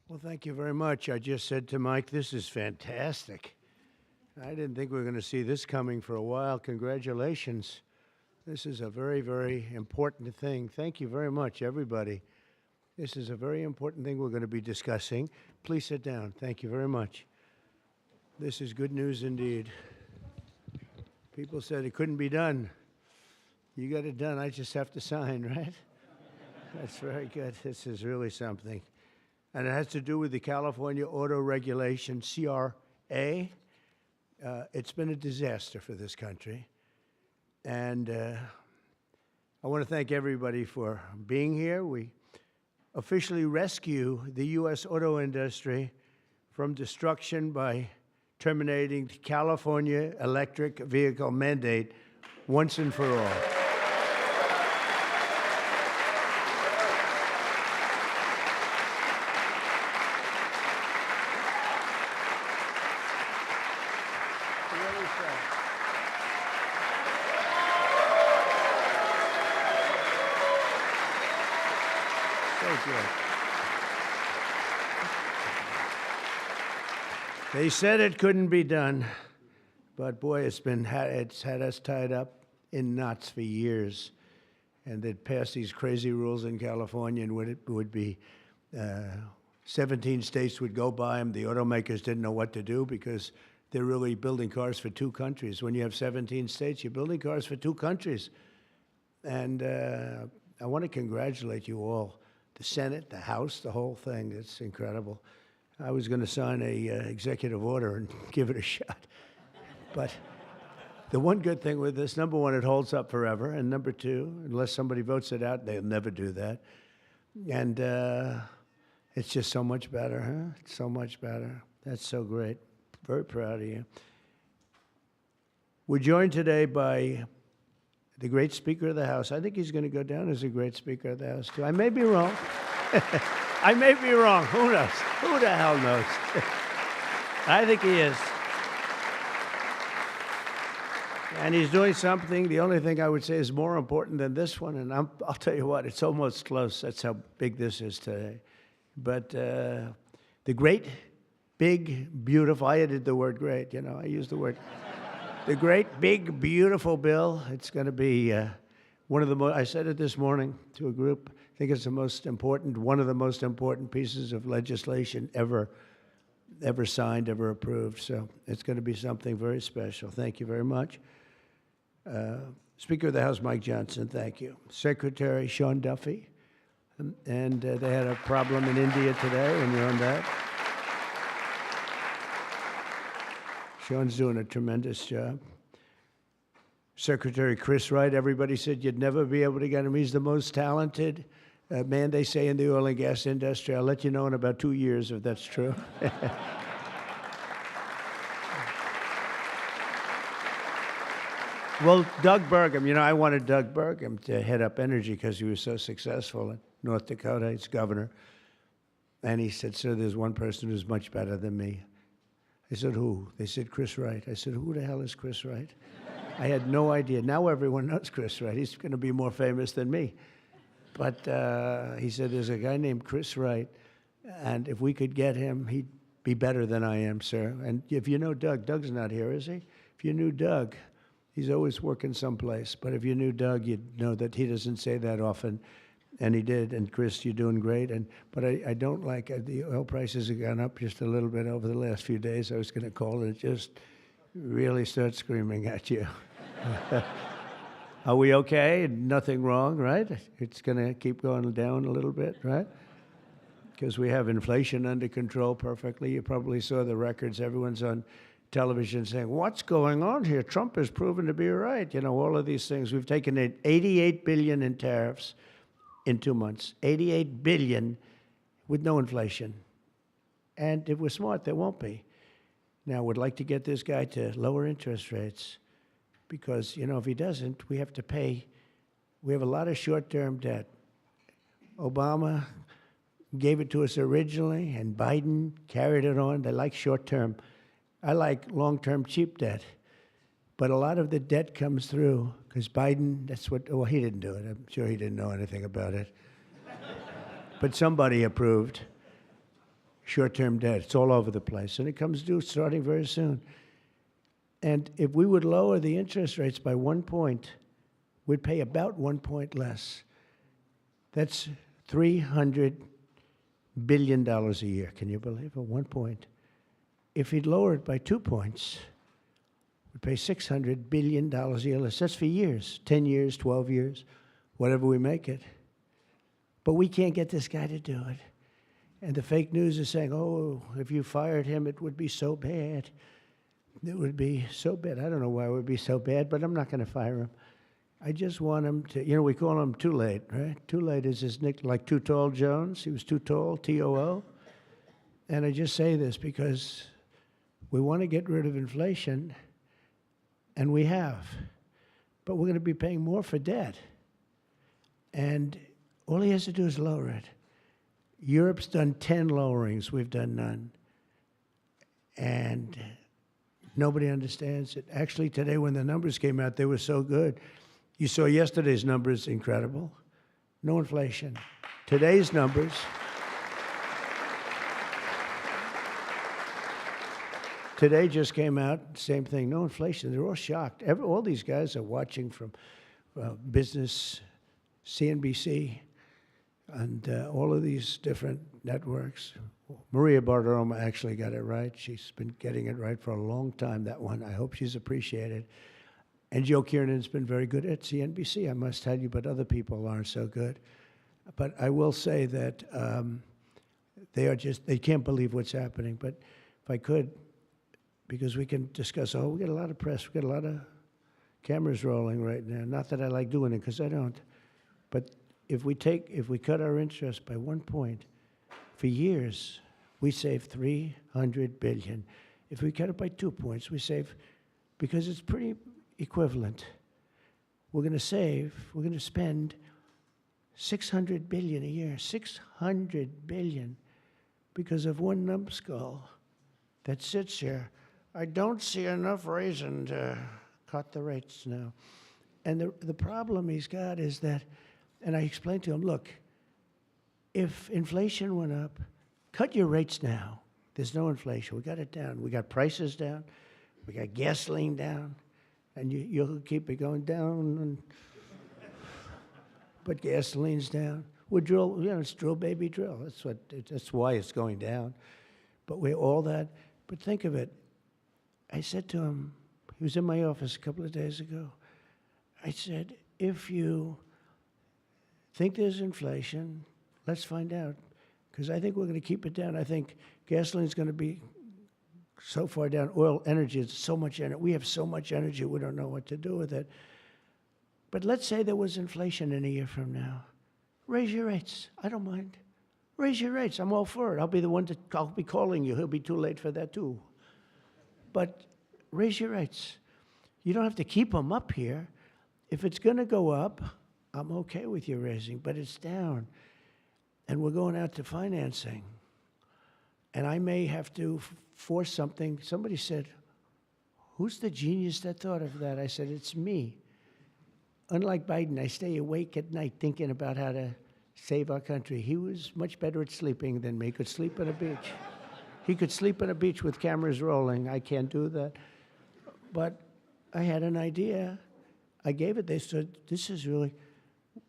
Well, thank you very much. I just said to Mike, this is fantastic. I didn't think we were going to see this coming for a while. Congratulations. This is a very, very important thing. Thank you very much, everybody. This is a very important thing we're going to be discussing. Please sit down. Thank you very much. This is good news indeed. People said it couldn't be done. You got it done. I just have to sign, right? That's very good. This is really something. And it has to do with the California Auto Regulation, CRA. It's been a disaster for this country. And I want to thank everybody for being here. We officially rescue the U.S. auto industry from destruction by terminating the California electric vehicle mandate once and for all. They said it couldn't be done, but boy, it's had us tied up in knots for years. And they'd pass these crazy rules in California, and it would be 17 states would go by them. The automakers didn't know what to do because they're really building cars for two countries. When you have 17 states, you're building cars for two countries. And I want to congratulate you all, the Senate, the House, the whole thing. It's incredible. I was going to sign a executive order and give it a shot. But the one good thing with this, number one, it holds up forever. And number two, unless somebody votes it out, they'll never do that. And it's just so much better, huh? It's so much better. That's so great. Very proud of you. We're joined today by the great Speaker of the House. I think he's going to go down as a great Speaker of the House, too. I may be wrong. I may be wrong. Who knows? Who the hell knows? I think he is. And he's doing something, the only thing I would say is more important than this one, and I'll tell you what, it's almost close. That's how big this is today. But the great, big, beautiful, I added the word great, you know, I used the word. The great, big, beautiful bill. It's going to be one of the most, I said it this morning to a group, I think it's the most important, one of the most important pieces of legislation ever signed, ever approved. So it's going to be something very special. Thank you very much. Speaker of the House, Mike Johnson, thank you. Secretary Sean Duffy, and they had a problem in India today, and you're on that. Sean's doing a tremendous job. Secretary Chris Wright, everybody said you'd never be able to get him. He's the most talented man, they say, in the oil and gas industry. I'll let you know in about 2 years if that's true. Well, Doug Burgum, you know, I wanted Doug Burgum to head up energy because he was so successful in North Dakota. He's governor. And he said, sir, there's one person who's much better than me. I said, who? They said, Chris Wright. I said, who the hell is Chris Wright? I had no idea. Now everyone knows Chris Wright. He's going to be more famous than me. But he said, there's a guy named Chris Wright, and if we could get him, he'd be better than I am, sir. And if you know Doug, Doug's not here, is he? If you knew Doug, he's always working someplace. But if you knew Doug, you'd know that he doesn't say that often. And he did. And Chris, you're doing great. But I don't like the oil prices have gone up just a little bit over the last few days. I was going to call it. It just really starts screaming at you. Are we okay? Nothing wrong, right? It's going to keep going down a little bit, right? Because we have inflation under control perfectly. You probably saw the records. Everyone's on television saying, what's going on here? Trump has proven to be right. You know, all of these things. We've taken in $88 billion in tariffs in 2 months. $88 billion with no inflation. And if we're smart, there won't be. Now, we'd like to get this guy to lower interest rates because, you know, if he doesn't, we have to pay. We have a lot of short-term debt. Obama gave it to us originally, and Biden carried it on. They like short-term. I like long-term cheap debt. But a lot of the debt comes through because Biden, that's what, well, he didn't do it. I'm sure he didn't know anything about it. But somebody approved short-term debt. It's all over the place, and it comes due starting very soon. And if we would lower the interest rates by 1 point, we'd pay about 1 point less. That's $300 billion a year. Can you believe it? 1 point. If he'd lower it by 2 points, we'd pay $600 billion a year less. That's for years, 10 years, 12 years, whatever we make it. But we can't get this guy to do it. And the fake news is saying, oh, if you fired him, it would be so bad. It would be so bad. I don't know why it would be so bad, but I'm not going to fire him. I just want him to, we call him Too Late, right? Too Late is his nickname, like Too Tall Jones. He was too tall, T-O-O. And I just say this because we want to get rid of inflation, and we have. But we're going to be paying more for debt. And all he has to do is lower it. Europe's done 10 lowerings. We've done none. And nobody understands it. Actually, today when the numbers came out, they were so good. You saw yesterday's numbers, incredible. No inflation. Today's numbers. Today just came out, same thing, no inflation. They're all shocked. All these guys are watching from business, CNBC, and all of these different networks. Maria Bartiromo actually got it right. She's been getting it right for a long time, that one. I hope she's appreciated. And Joe Kiernan's been very good at CNBC, I must tell you, but other people aren't so good. But I will say that they can't believe what's happening. But if I could, because we can discuss, we get a lot of press, we get a lot of cameras rolling right now. Not that I like doing it, because I don't. But if we cut our interest by 1 point, for years, we save $300 billion. If we cut it by 2 points, we save, because it's pretty equivalent. We're going to spend $600 billion a year, $600 billion, because of one numbskull that sits here. I don't see enough reason to cut the rates now. And the problem he's got is that, and I explained to him, look, if inflation went up, cut your rates now. There's no inflation. We got it down. We got prices down. We got gasoline down. And you'll keep it going down. But gasoline's down. We drill, it's drill, baby, drill. That's why it's going down. But all that. But think of it. I said to him, he was in my office a couple of days ago. I said, if you think there's inflation, let's find out, because I think we're going to keep it down. I think gasoline's going to be so far down. Oil, energy, it's so much energy. We have so much energy, we don't know what to do with it. But let's say there was inflation in a year from now. Raise your rates. I don't mind. Raise your rates. I'm all for it. I'll be calling you. He'll be too late for that too. But raise your rates. You don't have to keep them up here. If it's going to go up, I'm okay with you raising, but it's down. And we're going out to financing. And I may have to force something. Somebody said, who's the genius that thought of that? I said, it's me. Unlike Biden, I stay awake at night thinking about how to save our country. He was much better at sleeping than me. He could sleep on a beach. He could sleep on a beach with cameras rolling. I can't do that. But I had an idea. I gave it. They said, this is really,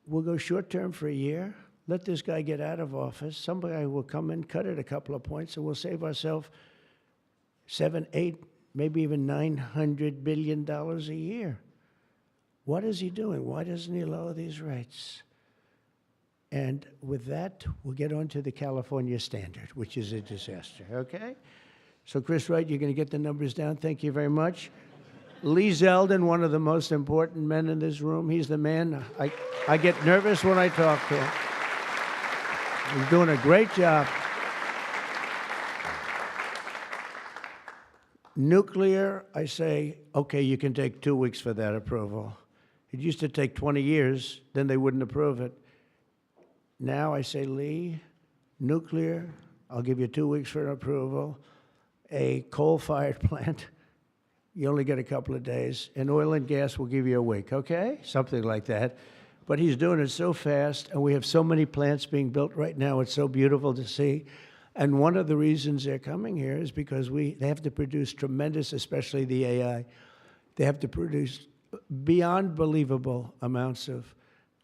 we'll go short term for a year. Let this guy get out of office. Somebody will come in, cut it a couple of points, and we'll save ourselves $7, $8, maybe even $900 billion a year. What is he doing? Why doesn't he lower these rates? And with that, we'll get on to the California standard, which is a disaster, okay? So Chris Wright, you're going to get the numbers down. Thank you very much. Lee Zeldin, one of the most important men in this room. He's the man. I get nervous when I talk to him. He's doing a great job. Nuclear, I say, okay, you can take 2 weeks for that approval. It used to take 20 years, then they wouldn't approve it. Now I say, Lee, nuclear, I'll give you 2 weeks for an approval. A coal-fired plant, you only get a couple of days. And oil and gas will give you a week, okay? Something like that. But he's doing it so fast, and we have so many plants being built right now. It's so beautiful to see. And one of the reasons they're coming here is because they have to produce tremendous, especially the AI, they have to produce beyond believable amounts of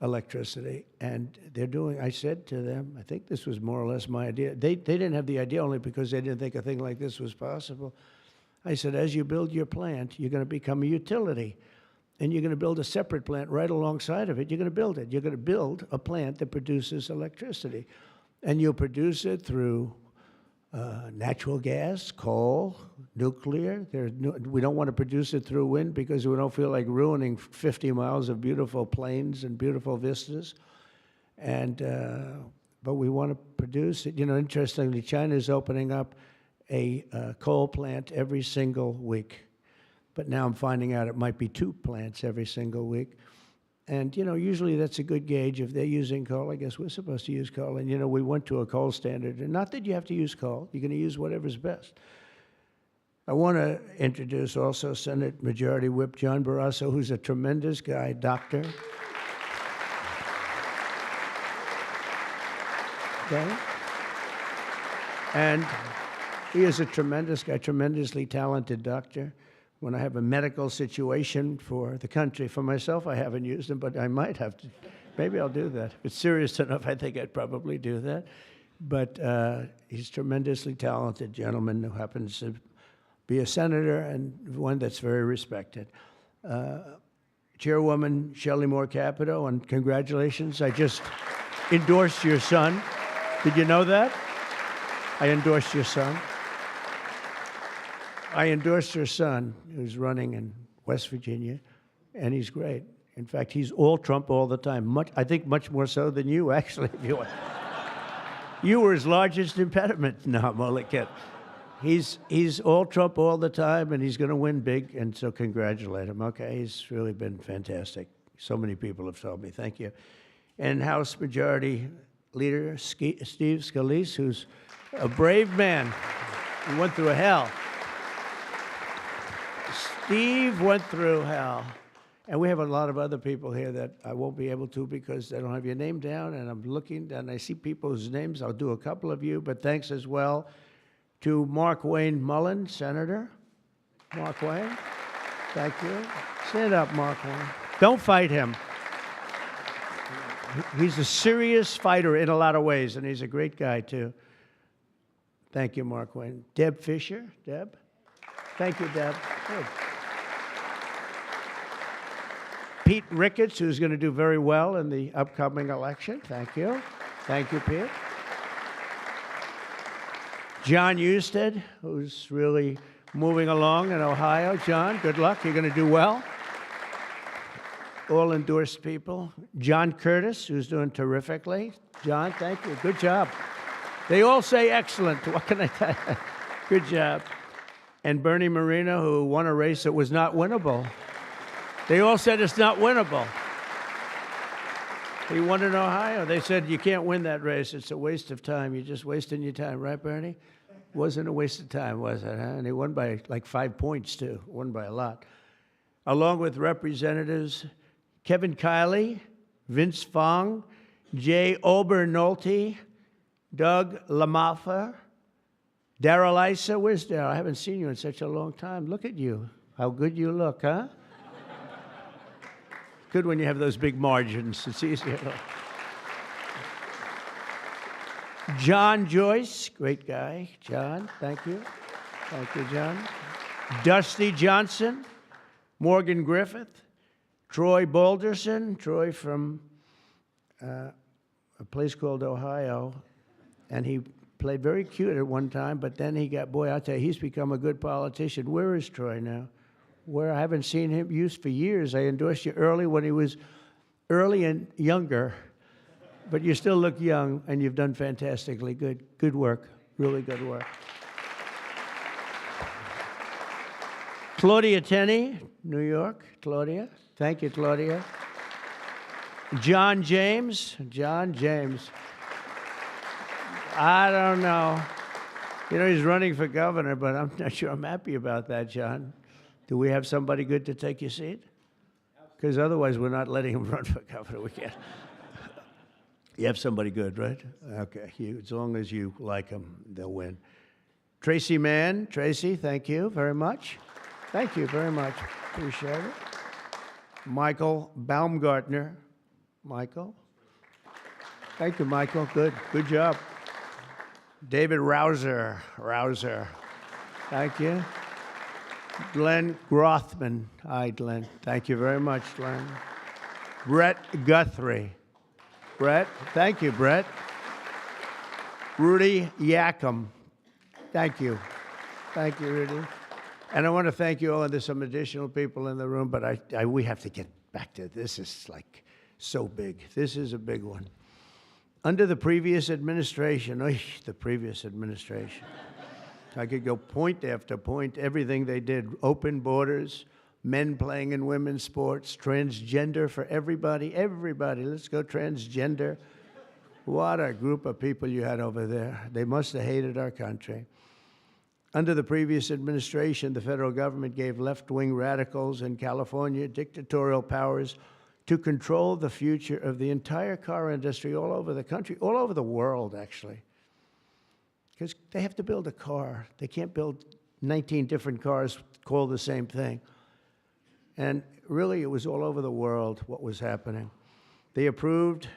electricity. And they're doing, I said to them, I think this was more or less my idea. They didn't have the idea only because they didn't think a thing like this was possible. I said, as you build your plant, you're going to become a utility. And you're going to build a separate plant right alongside of it. You're going to build it. You're going to build a plant that produces electricity. And you'll produce it through natural gas, coal, nuclear. We don't want to produce it through wind because we don't feel like ruining 50 miles of beautiful plains and beautiful vistas. And but we want to produce it. You know, interestingly, China is opening up a coal plant every single week. But now I'm finding out it might be 2 plants every single week. And, you know, usually that's a good gauge. If they're using coal, I guess we're supposed to use coal. And, you know, we went to a coal standard. And not that you have to use coal. You're going to use whatever's best. I want to introduce also Senate Majority Whip John Barrasso, who's a tremendous guy, doctor. Okay? And he is a tremendous guy, tremendously talented doctor. When I have a medical situation for the country, for myself, I haven't used him, but I might have to. Maybe I'll do that. If it's serious enough, I think I'd probably do that. But he's a tremendously talented gentleman who happens to be a senator and one that's very respected. Chairwoman Shelley Moore Capito, and congratulations. I just endorsed your son. Did you know that? I endorsed your son. I endorsed your son, who's running in West Virginia, and he's great. In fact, he's all Trump all the time. I think much more so than you, actually. If you want. You were his largest impediment. No, I'm only kidding. He's all Trump all the time, and he's going to win big, and so congratulate him. Okay, he's really been fantastic. So many people have told me. Thank you. And House Majority Leader Steve Scalise, who's a brave man. He went through hell. Steve went through hell. And we have a lot of other people here that I won't be able to because they don't have your name down, and I'm looking, and I see people's names. I'll do a couple of you, but thanks as well to Mark Wayne Mullen, Senator. Mark Wayne, thank you. Stand up, Mark Wayne. Don't fight him. He's a serious fighter in a lot of ways, and he's a great guy, too. Thank you, Mark Wayne. Deb Fisher. Deb? Thank you, Deb. Good. Pete Ricketts, who's going to do very well in the upcoming election. Thank you. Thank you, Pete. John Husted, who's really moving along in Ohio. John, good luck. You're going to do well. All endorsed people. John Curtis, who's doing terrifically. John, thank you. Good job. They all say excellent. What can I tell you? Good job. And Bernie Moreno, who won a race that was not winnable. They all said it's not winnable. He won in Ohio. They said, you can't win that race. It's a waste of time. You're just wasting your time. Right, Bernie? Wasn't a waste of time, was it? Huh? And he won by like 5 points, too. Won by a lot. Along with Representatives Kevin Kiley, Vince Fong, Jay Obernolte, Doug Lamaffa, Darrell Issa. Where's Darrell? I haven't seen you in such a long time. Look at you. How good you look, huh? Good when you have those big margins. It's easier. John Joyce, great guy. John, thank you. Thank you, John. Dusty Johnson, Morgan Griffith, Troy Balderson, Troy from a place called Ohio, and he played very cute at one time, but then he got, boy, I'll tell you, he's become a good politician. Where is Troy now? Where I haven't seen him used for years. I endorsed you early when he was early and younger, but you still look young, and you've done fantastically good. Good work, really good work. Claudia Tenney, New York. Claudia, thank you, Claudia. John James, John James. I don't know. You know, he's running for governor, but I'm not sure I'm happy about that, John. Do we have somebody good to take your seat? Because otherwise we're not letting him run for governor. We can't. You have somebody good, right? Okay, as long as you like them, they'll win. Tracy Mann. Tracy, thank you very much. Thank you very much. Appreciate it. Michael Baumgartner. Michael. Thank you, Michael. Good job. David Rouser. Thank you. Glenn Grothman. Hi, Glenn. Thank you very much, Glenn. Brett Guthrie. Brett. Thank you, Brett. Rudy Yackham. Thank you. Thank you, Rudy. And I want to thank you all. And there's some additional people in the room, but we have to get back to this. Is like so big. This is a big one. Under the previous administration, the previous administration, I could go point after point, everything they did, open borders, men playing in women's sports, transgender for everybody, let's go transgender. What a group of people you had over there. They must have hated our country. Under the previous administration, the federal government gave left-wing radicals in California dictatorial powers to control the future of the entire car industry all over the country, all over the world, actually. Because they have to build a car. They can't build 19 different cars called the same thing. And really, it was all over the world what was happening. They approved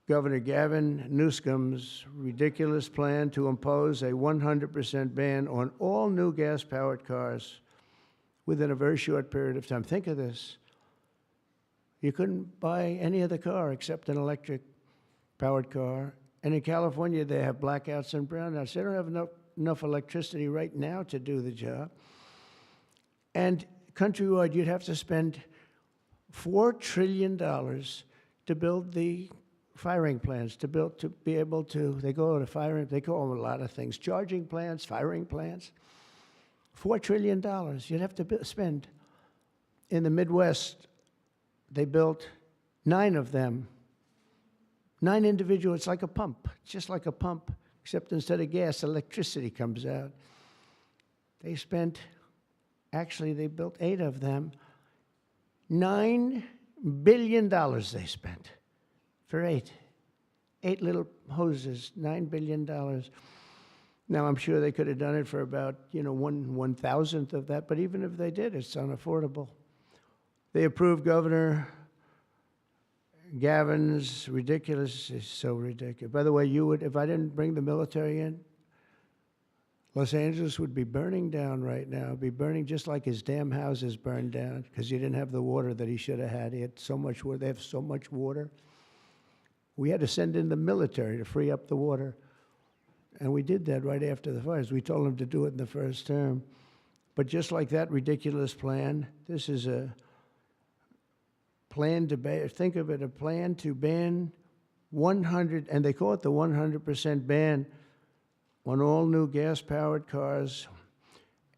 Governor Gavin Newsom's ridiculous plan to impose a 100% ban on all new gas-powered cars within a very short period of time. Think of this. You couldn't buy any other car except an electric-powered car. And in California, they have blackouts and brownouts. They don't have enough electricity right now to do the job. And countrywide, you'd have to spend $4 trillion to build the firing plants, to be able to, they call them a lot of things, charging plants, firing plants. $4 trillion you'd have to spend. In the Midwest, they built 9 of them. 9 individual, it's like a pump, just like a pump, except instead of gas, electricity comes out. They built 8 of them. $9 billion they spent for 8. 8 little hoses, $9 billion. Now, I'm sure they could have done it for about, 1/1000th of that, but even if they did, it's unaffordable. They approved Governor Gavin's ridiculous, it's so ridiculous. By the way, if I didn't bring the military in, Los Angeles would be burning down right now. It'd be burning just like his damn houses burned down because he didn't have the water that he should have had. He had so much water. They have so much water. We had to send in the military to free up the water. And we did that right after the fires. We told them to do it in the first term. But just like that ridiculous plan, this is a plan to ban, think of it, a plan to ban 100, and they call it the 100% ban on all new gas-powered cars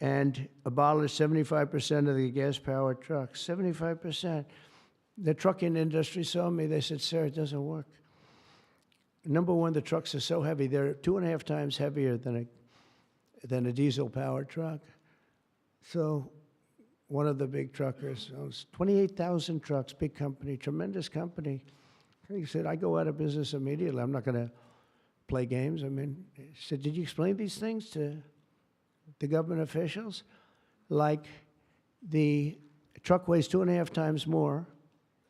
and abolish 75% of the gas-powered trucks. 75%. The trucking industry saw me. They said, sir, it doesn't work. Number one, the trucks are so heavy. They're 2.5 times heavier than a diesel-powered truck. So one of the big truckers owns 28,000 trucks, big company, tremendous company. He said, I go out of business immediately. I'm not going to play games. I mean, he said, did you explain these things to the government officials? Like the truck weighs 2.5 times more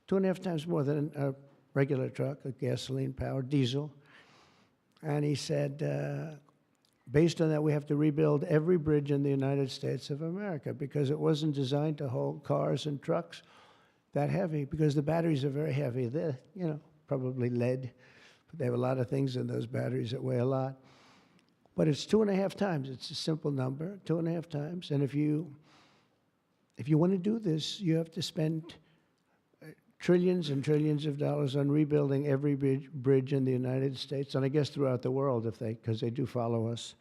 than a regular truck, a gasoline-powered diesel. And he said, based on that, we have to rebuild every bridge in the United States of America because it wasn't designed to hold cars and trucks that heavy because the batteries are very heavy. They're, probably lead, but they have a lot of things in those batteries that weigh a lot. But it's 2.5 times. It's a simple number, 2.5 times. And if you want to do this, you have to spend trillions and trillions of dollars on rebuilding every bridge in the United States, and I guess throughout the world, because they do follow us.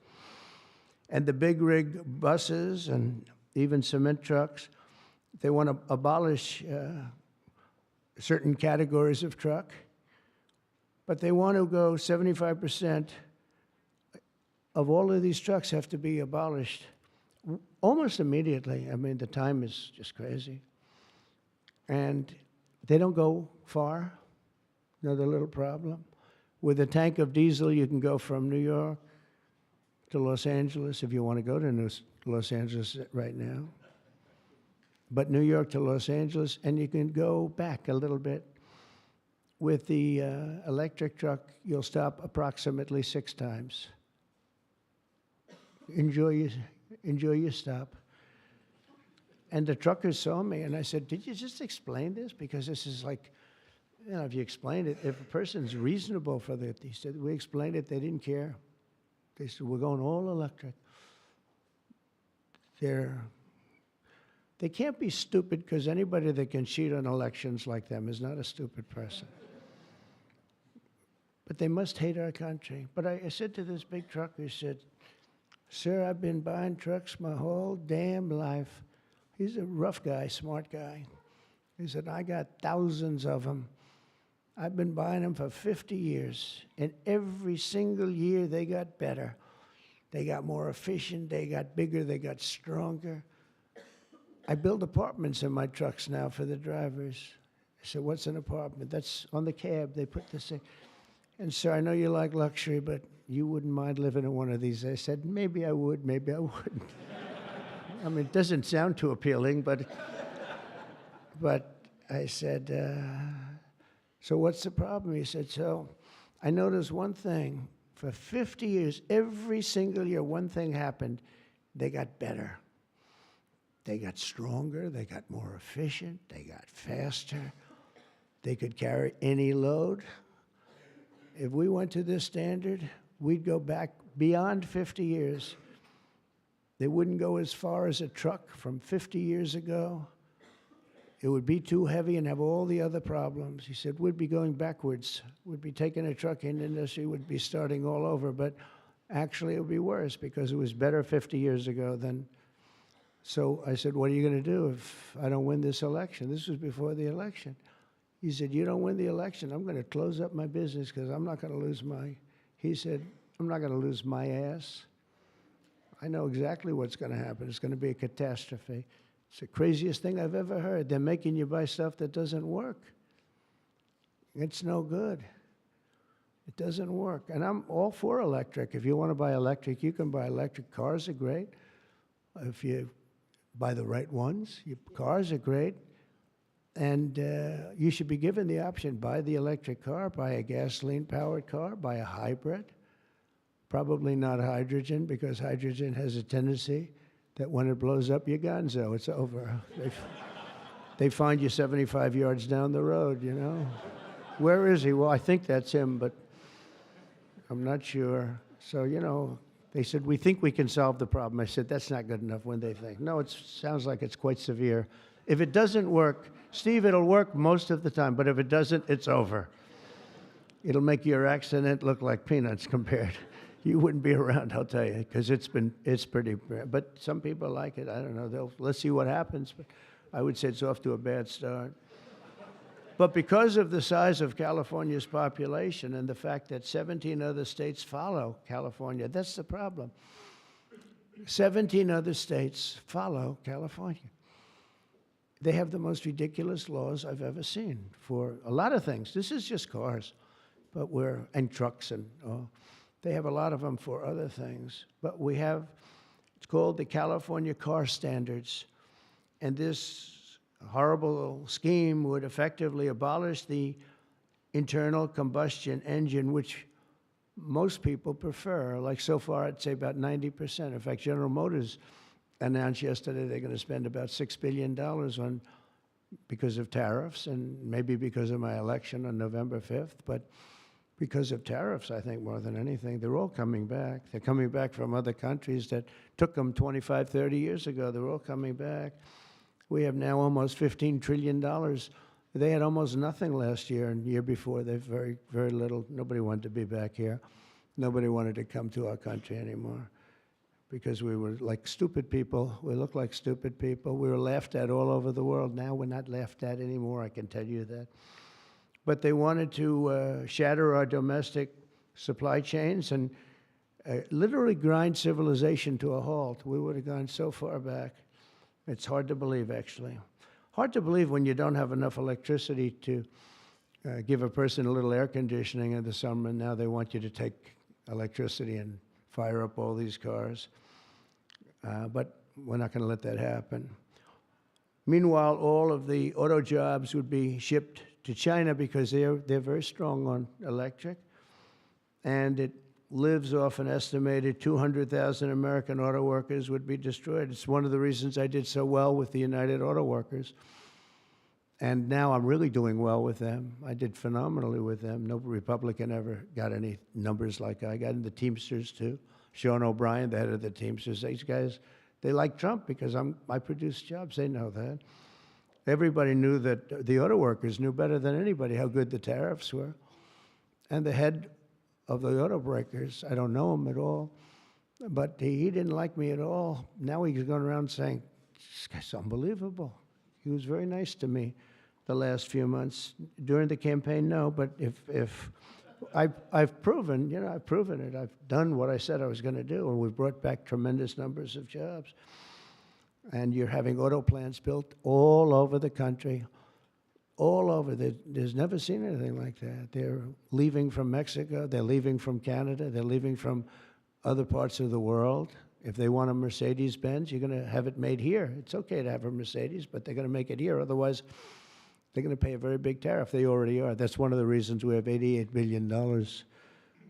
And the big rig buses and even cement trucks, they want to abolish certain categories of truck, but they want to go 75% of all of these trucks have to be abolished almost immediately. I mean, the time is just crazy. And they don't go far, another little problem. With a tank of diesel, you can go from New York to Los Angeles if you want to go to Los Angeles right now. But New York to Los Angeles, and you can go back a little bit. With the electric truck, you'll stop approximately 6 times. Enjoy your stop. And the truckers saw me, and I said, did you just explain this? Because this is like, you know, if you explain it, if a person's reasonable for that, he said, we explained it, they didn't care. They said, we're going all electric. They can't be stupid, because anybody that can cheat on elections like them is not a stupid person. But they must hate our country. But I said to this big trucker, he said, sir, I've been buying trucks my whole damn life. He's a rough guy, smart guy. He said, I got thousands of them. I've been buying them for 50 years. And every single year they got better. They got more efficient, they got bigger, they got stronger. I build apartments in my trucks now for the drivers. I said, what's an apartment? That's on the cab, they put this in. And sir, I know you like luxury, but you wouldn't mind living in one of these. I said, maybe I would, maybe I wouldn't. I mean, it doesn't sound too appealing, but I said, so what's the problem? He said, so I noticed one thing. For 50 years, every single year, one thing happened. They got better. They got stronger, they got more efficient, they got faster. They could carry any load. If we went to this standard, we'd go back beyond 50 years. They wouldn't go as far as a truck from 50 years ago. It would be too heavy and have all the other problems. He said, we'd be going backwards. We'd be taking a trucking industry, would be starting all over, but actually it would be worse because it was better 50 years ago than. So I said, what are you going to do if I don't win this election? This was before the election. He said, you don't win the election, I'm going to close up my business because I'm not going to lose he said, I'm not going to lose my ass. I know exactly what's going to happen. It's going to be a catastrophe. It's the craziest thing I've ever heard. They're making you buy stuff that doesn't work. It's no good. It doesn't work. And I'm all for electric. If you want to buy electric, you can buy electric. Cars are great. If you buy the right ones, cars are great. And you should be given the option, buy the electric car, buy a gasoline-powered car, buy a hybrid. Probably not hydrogen, because hydrogen has a tendency that when it blows up, you're gonzo, it's over. They find you 75 yards down the road, you know. Where is he? Well, I think that's him, but I'm not sure. So, you know, they said, we think we can solve the problem. I said, that's not good enough when they think. No, it sounds like it's quite severe. If it doesn't work, Steve, it'll work most of the time, but if it doesn't, it's over. It'll make your accident look like peanuts compared. You wouldn't be around, I'll tell you, because it's pretty bad. But some people like it. I don't know. Let's see what happens. But I would say it's off to a bad start. But because of the size of California's population and the fact that 17 other states follow California, that's the problem. 17 other states follow California. They have the most ridiculous laws I've ever seen for a lot of things. This is just cars, but and trucks and they have a lot of them for other things. But we have, it's called the California Car Standards. And this horrible scheme would effectively abolish the internal combustion engine, which most people prefer. Like so far, I'd say about 90%. In fact, General Motors announced yesterday they're going to spend about $6 billion because of tariffs, and maybe because of my election on November 5th. But because of tariffs, I think, more than anything, they're all coming back. They're coming back from other countries that took them 25, 30 years ago. They're all coming back. We have now almost $15 trillion. They had almost nothing last year, and the year before, they've very, very little. Nobody wanted to be back here. Nobody wanted to come to our country anymore because we were like stupid people. We looked like stupid people. We were laughed at all over the world. Now we're not laughed at anymore, I can tell you that. But they wanted to shatter our domestic supply chains and literally grind civilization to a halt. We would have gone so far back. It's hard to believe, actually. Hard to believe when you don't have enough electricity to give a person a little air conditioning in the summer, and now they want you to take electricity and fire up all these cars. But we're not going to let that happen. Meanwhile, all of the auto jobs would be shipped to China because they're very strong on electric. And it lives off an estimated 200,000 American auto workers would be destroyed. It's one of the reasons I did so well with the United Auto Workers. And now I'm really doing well with them. I did phenomenally with them. No Republican ever got any numbers like I got. And the Teamsters, too. Sean O'Brien, the head of the Teamsters, these guys, they like Trump because I produce jobs. They know that. Everybody knew that the auto workers knew better than anybody how good the tariffs were. And the head of the auto breakers, I don't know him at all, but he didn't like me at all. Now he's going around saying, this guy's unbelievable. He was very nice to me the last few months. During the campaign, no, but if I've proven, I've proven it. I've done what I said I was going to do, and we've brought back tremendous numbers of jobs. And you're having auto plants built all over the country, all over. There's never seen anything like that. They're leaving from Mexico. They're leaving from Canada. They're leaving from other parts of the world. If they want a Mercedes-Benz, you're going to have it made here. It's okay to have a Mercedes, but they're going to make it here. Otherwise, they're going to pay a very big tariff. They already are. That's one of the reasons we have $88 billion.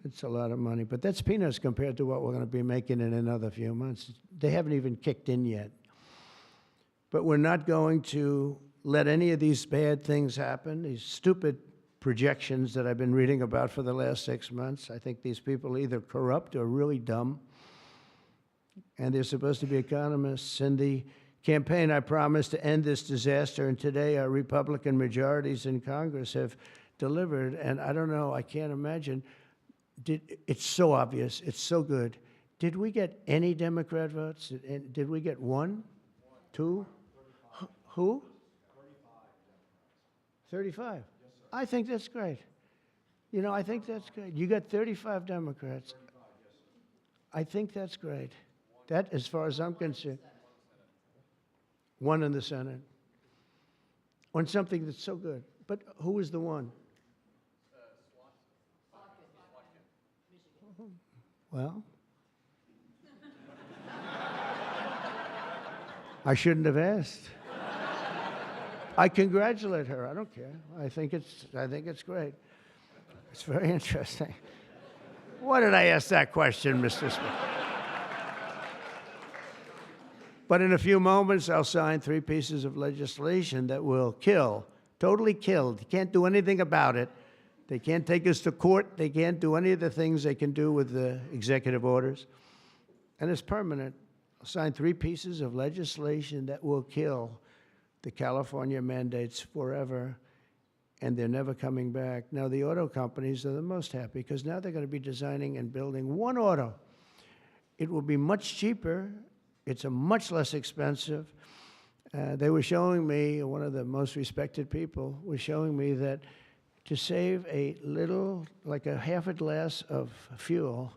It's a lot of money. But that's peanuts compared to what we're going to be making in another few months. They haven't even kicked in yet. But we're not going to let any of these bad things happen, these stupid projections that I've been reading about for the last 6 months. I think these people are either corrupt or really dumb. And they're supposed to be economists. In the campaign, I promised to end this disaster, and today our Republican majorities in Congress have delivered. And I don't know, I can't imagine. It's so obvious. It's so good. Did we get any Democrat votes? Did we get one? Two? Who? 35. Yes, I think that's great. I think that's great. You got 35 Democrats. 35, yes, I think that's great. That, as far as I'm concerned, one in the Senate. On something that's so good. But who is the one? Well, I shouldn't have asked. I congratulate her. I don't care. I think it's great. It's very interesting. Why did I ask that question, Mr. Speaker? But in a few moments, I'll sign 3 pieces of legislation that will kill, totally kill. You can't do anything about it. They can't take us to court. They can't do any of the things they can do with the executive orders. And it's permanent. I'll sign 3 pieces of legislation that will kill the California mandates forever, and they're never coming back. Now, the auto companies are the most happy because now they're going to be designing and building one auto. It will be much cheaper. It's a much less expensive. They were showing me, one of the most respected people was showing me that to save a little, like a half a glass of fuel,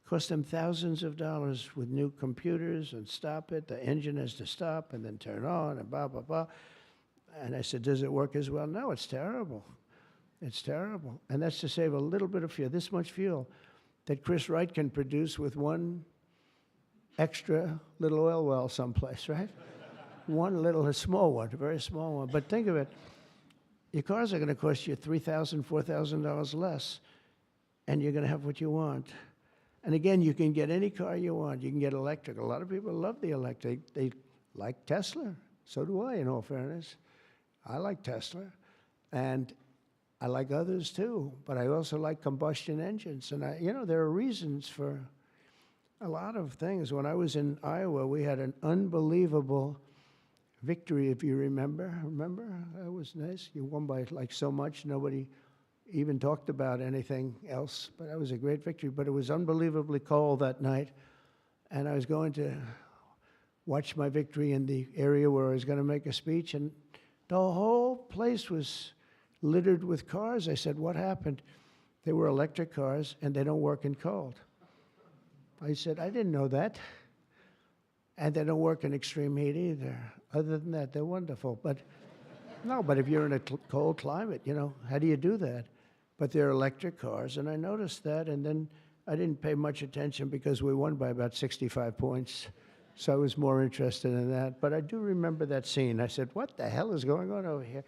cost them thousands of dollars with new computers and stop it. The engine has to stop and then turn on and blah, blah, blah. And I said, does it work as well? No, it's terrible. It's terrible. And that's to save a little bit of fuel, this much fuel that Chris Wright can produce with one extra little oil well someplace, right? A small one, a very small one. But think of it. Your cars are going to cost you $3,000, $4,000 less, and you're going to have what you want. And again, you can get any car you want. You can get electric. A lot of people love the electric. They like Tesla. So do I, in all fairness. I like Tesla. And I like others too. But I also like combustion engines. And there are reasons for a lot of things. When I was in Iowa, we had an unbelievable victory, if you remember. Remember? That was nice. You won by so much, nobody even talked about anything else. But that was a great victory. But it was unbelievably cold that night. And I was going to watch my victory in the area where I was going to make a speech. And the whole place was littered with cars. I said, what happened? They were electric cars, and they don't work in cold. I said, I didn't know that. And they don't work in extreme heat either. Other than that, they're wonderful. But No, but if you're in a cold climate, you know, how do you do that? But they're electric cars, and I noticed that, and then I didn't pay much attention because we won by about 65 points. So I was more interested in that. But I do remember that scene. I said, what the hell is going on over here?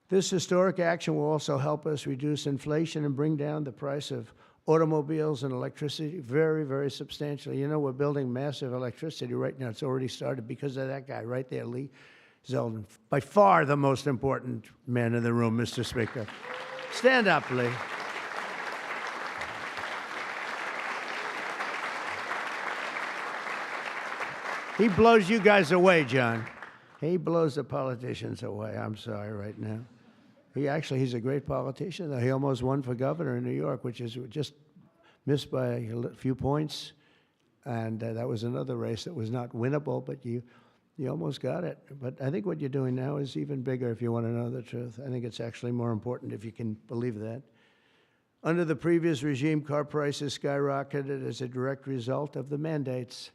This historic action will also help us reduce inflation and bring down the price of automobiles and electricity very, very substantially. You know, we're building massive electricity right now. It's already started because of that guy right there, Lee Zeldin. By far the most important man in the room, Mr. Speaker. Stand up, Lee. He blows you guys away, John. He blows the politicians away. I'm sorry right now. He's a great politician. He almost won for governor in New York, which is just missed by a few points. And that was another race that was not winnable, but you almost got it. But I think what you're doing now is even bigger if you want to know the truth. I think it's actually more important if you can believe that. Under the previous regime, car prices skyrocketed as a direct result of the mandates.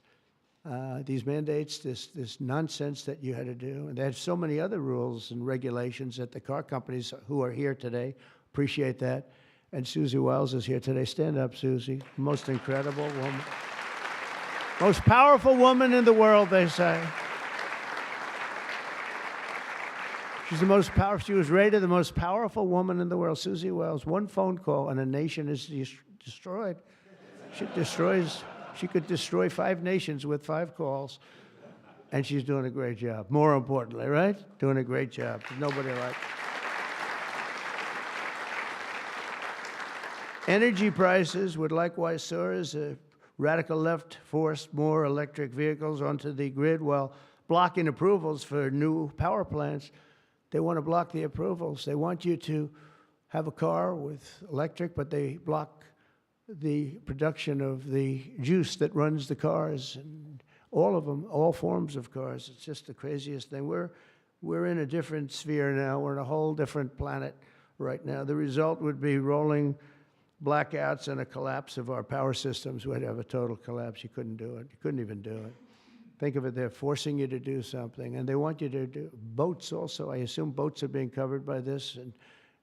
These mandates, this nonsense that you had to do. And they had so many other rules and regulations that the car companies who are here today appreciate that. And Susie Wiles is here today. Stand up, Susie. Most incredible woman. Most powerful woman in the world, they say. She's the most powerful. She was rated the most powerful woman in the world. Susie Wiles. One phone call and a nation is destroyed. She could destroy 5 nations with 5 calls, and she's doing a great job. More importantly, right? Doing a great job. Nobody like. Energy prices would likewise soar as a radical left forced more electric vehicles onto the grid while blocking approvals for new power plants. They want to block the approvals. They want you to have a car with electric, but they block the production of the juice that runs the cars, and all of them, all forms of cars. It's just the craziest thing. We're in a different sphere now. We're in a whole different planet right now. The result would be rolling blackouts and a collapse of our power systems. We'd have a total collapse. You couldn't do it. You couldn't even do it. Think of it, they're forcing you to do something, and they want you to do boats also. I assume boats are being covered by this, and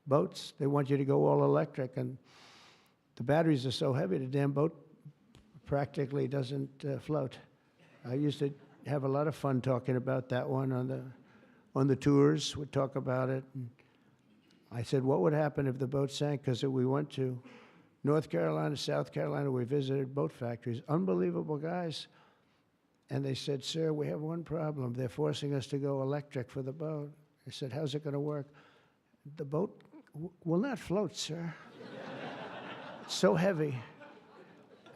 boats, they want you to go all electric, and the batteries are so heavy, the damn boat practically doesn't float. I used to have a lot of fun talking about that one on the tours. We'd talk about it. And I said, what would happen if the boat sank? Because we went to North Carolina, South Carolina. We visited boat factories. Unbelievable guys. And they said, sir, we have one problem. They're forcing us to go electric for the boat. I said, how's it going to work? The boat will not float, sir. So heavy,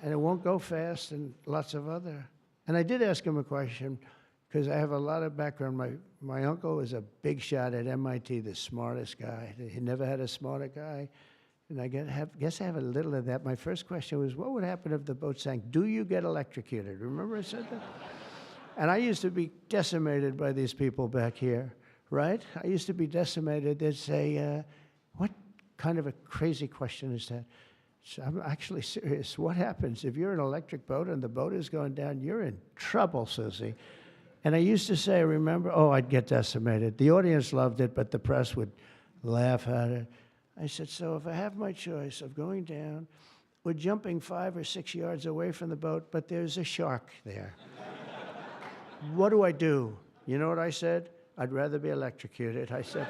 and it won't go fast, and lots of other. And I did ask him a question, because I have a lot of background. My uncle was a big shot at MIT, the smartest guy. He never had a smarter guy, and I guess I have a little of that. My first question was, what would happen if the boat sank? Do you get electrocuted? Remember I said that? And I used to be decimated by these people back here, right? I used to be decimated. They'd say, what kind of a crazy question is that? So I'm actually serious. What happens if you're an electric boat and the boat is going down? You're in trouble, Susie. And I used to say, remember, I'd get decimated. The audience loved it, but the press would laugh at it. I said, so if I have my choice of going down or jumping 5 or 6 yards away from the boat, but there's a shark there, what do I do? You know what I said? I'd rather be electrocuted. I said,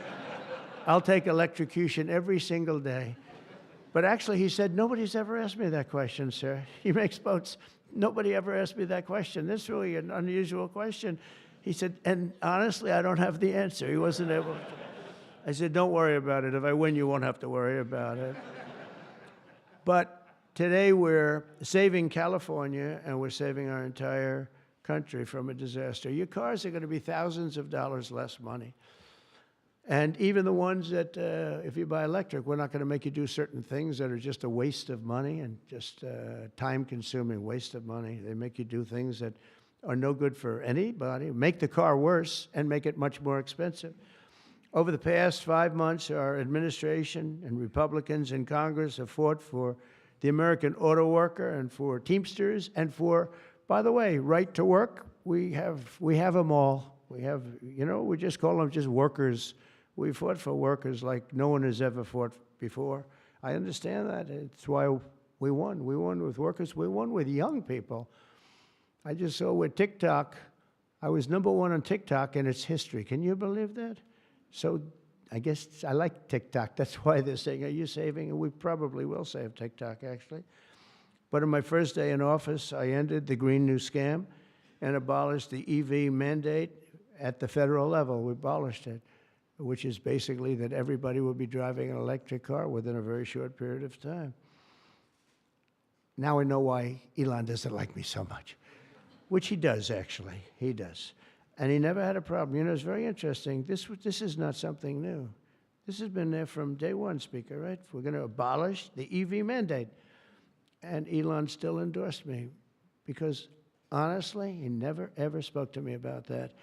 I'll take electrocution every single day. But actually, he said, nobody's ever asked me that question, sir. He makes boats. Nobody ever asked me that question. This is really an unusual question. He said, and honestly, I don't have the answer. He wasn't able to. I said, don't worry about it. If I win, you won't have to worry about it. But today, we're saving California, and we're saving our entire country from a disaster. Your cars are going to be thousands of dollars less money. And even the ones that, if you buy electric, we're not going to make you do certain things that are just a waste of money and just time-consuming waste of money. They make you do things that are no good for anybody, make the car worse, and make it much more expensive. Over the past 5 months, our administration and Republicans in Congress have fought for the American auto worker and for Teamsters and for, by the way, right to work. We have them all. We have, we just call them just workers. We fought for workers like no one has ever fought before. I understand that. It's why we won. We won with workers. We won with young people. I just saw with TikTok, I was #1 on TikTok in its history. Can you believe that? So I guess I like TikTok. That's why they're saying, are you saving? And we probably will save TikTok, actually. But on my first day in office, I ended the Green New Scam and abolished the EV mandate at the federal level. We abolished it, which is basically that everybody will be driving an electric car within a very short period of time. Now I know why Elon doesn't like me so much, which he does, actually. He does. And he never had a problem. It's very interesting. This is not something new. This has been there from day one, Speaker, right? We're going to abolish the EV mandate. And Elon still endorsed me because, honestly, he never, ever spoke to me about that.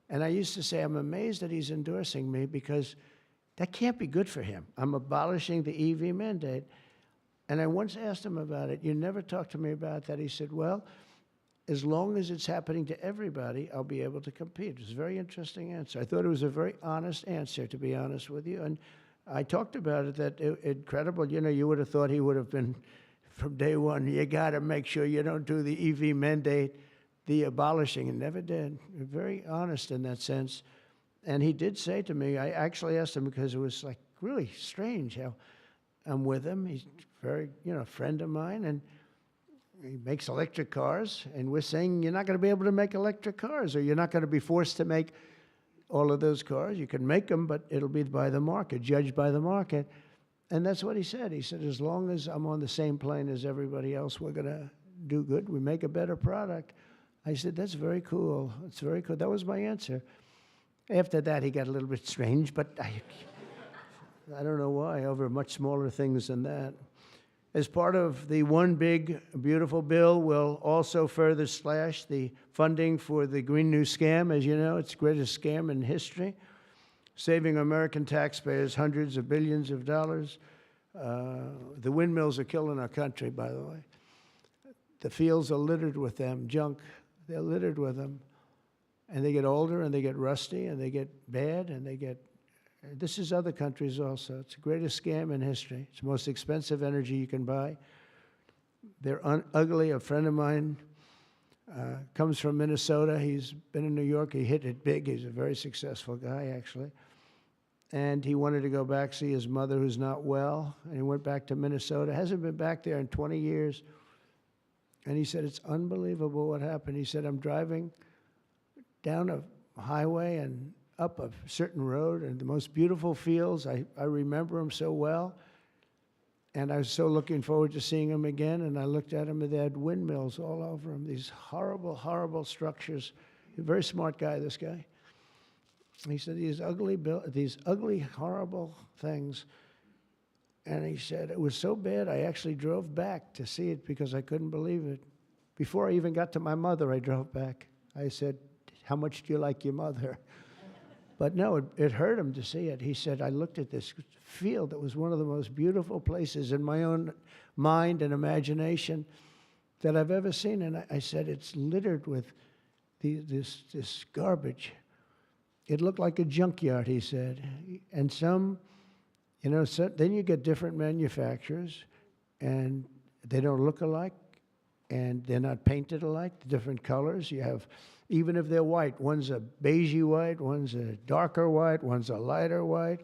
And I used to say, I'm amazed that he's endorsing me because that can't be good for him. I'm abolishing the EV mandate. And I once asked him about it. You never talked to me about that. He said, well, as long as it's happening to everybody, I'll be able to compete. It was a very interesting answer. I thought it was a very honest answer, to be honest with you. And I talked about it, that incredible, you would have thought he would have been, from day one, you got to make sure you don't do the EV mandate, the abolishing, and never did. Very honest in that sense. And he did say to me, I actually asked him because it was like really strange how I'm with him. He's very, a friend of mine, and he makes electric cars, and we're saying you're not going to be able to make electric cars, or you're not going to be forced to make all of those cars. You can make them, but it'll be by the market, judged by the market. And that's what he said. He said, as long as I'm on the same plane as everybody else, we're going to do good. We make a better product. I said, that's very cool. It's very cool. That was my answer. After that, he got a little bit strange, but I don't know why, over much smaller things than that. As part of the One Big Beautiful Bill, we'll also further slash the funding for the Green New Scam. As you know, it's the greatest scam in history, saving American taxpayers hundreds of billions of dollars. The windmills are killing our country, by the way. The fields are littered with them, junk. They're littered with them. And they get older, and they get rusty, and they get bad, and they get... This is other countries also. It's the greatest scam in history. It's the most expensive energy you can buy. They're ugly. A friend of mine comes from Minnesota. He's been in New York. He hit it big. He's a very successful guy, actually. And he wanted to go back, see his mother who's not well, and he went back to Minnesota. Hasn't been back there in 20 years. And he said, it's unbelievable what happened. He said, I'm driving down a highway and up a certain road, and the most beautiful fields. I remember them so well. And I was so looking forward to seeing them again. And I looked at them, and they had windmills all over them, these horrible, horrible structures. A very smart guy, this guy. He said, these ugly, horrible things. And he said, it was so bad, I actually drove back to see it because I couldn't believe it. Before I even got to my mother, I drove back. I said, how much do you like your mother? But no, it hurt him to see it. He said, I looked at this field that was one of the most beautiful places in my own mind and imagination that I've ever seen. And I said, it's littered with this garbage. It looked like a junkyard, he said. And some, then you get different manufacturers, and they don't look alike, and they're not painted alike, the different colors. You have, even if they're white, one's a beigey white, one's a darker white, one's a lighter white.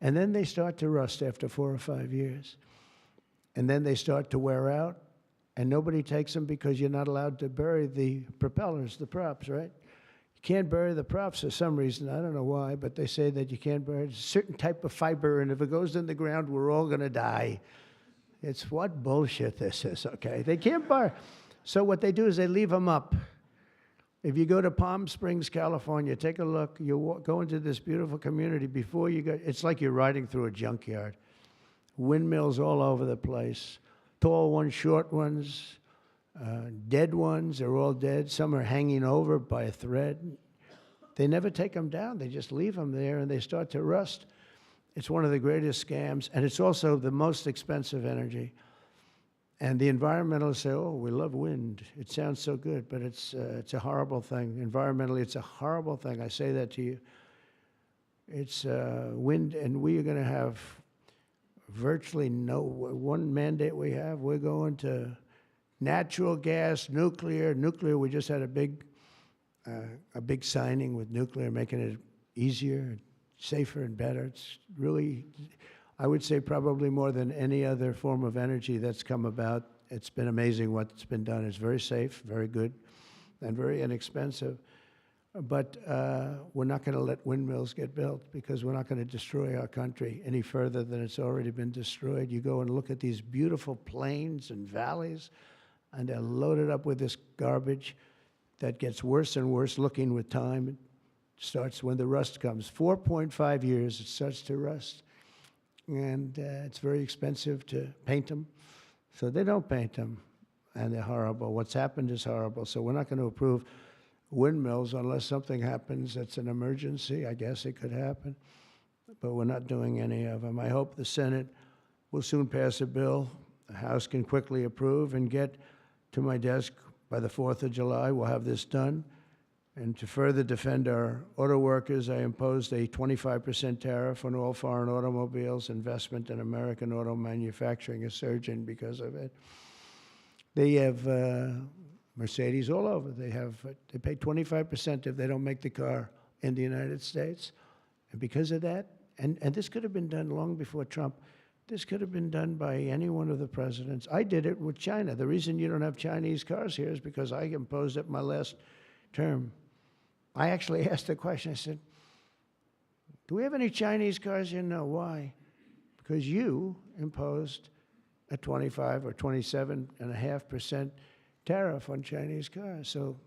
And then they start to rust after 4 or 5 years. And then they start to wear out, and nobody takes them because you're not allowed to bury the propellers, the props, right? You can't bury the props for some reason. I don't know why, but they say that you can't bury a certain type of fiber, and if it goes in the ground, we're all going to die. It's what bullshit this is, okay? They can't bury. So what they do is they leave them up. If you go to Palm Springs, California, take a look. You go into this beautiful community. Before you go, it's like you're riding through a junkyard. Windmills all over the place. Tall ones, short ones, dead ones. They're all dead. Some are hanging over by a thread. They never take them down. They just leave them there, and they start to rust. It's one of the greatest scams, and it's also the most expensive energy. And the environmentalists say, oh, we love wind. It sounds so good, but it's a horrible thing. Environmentally, it's a horrible thing. I say that to you. It's wind, and we are going to have virtually no, one mandate we have, we're going to natural gas, nuclear. Nuclear, we just had a big signing with nuclear, making it easier, safer, and better. It's really, I would say probably more than any other form of energy that's come about. It's been amazing what's been done. It's very safe, very good, and very inexpensive. But we're not going to let windmills get built because we're not going to destroy our country any further than it's already been destroyed. You go and look at these beautiful plains and valleys, and they're loaded up with this garbage that gets worse and worse looking with time. It starts when the rust comes. 4.5 years, it starts to rust. And it's very expensive to paint them. So they don't paint them, and they're horrible. What's happened is horrible. So we're not going to approve windmills unless something happens that's an emergency. I guess it could happen. But we're not doing any of them. I hope the Senate will soon pass a bill the House can quickly approve and get to my desk by the 4th of July. We'll have this done. And to further defend our auto workers, I imposed a 25% tariff on all foreign automobiles. Investment in American auto manufacturing is surging because of it. They have Mercedes all over. They pay 25% if they don't make the car in the United States. And because of that, and this could have been done long before Trump, this could have been done by any one of the presidents. I did it with China. The reason you don't have Chinese cars here is because I imposed it my last term. I actually asked the question. I said, do we have any Chinese cars here? No. Why? Because you imposed a 25 or 27.5% tariff on Chinese cars. So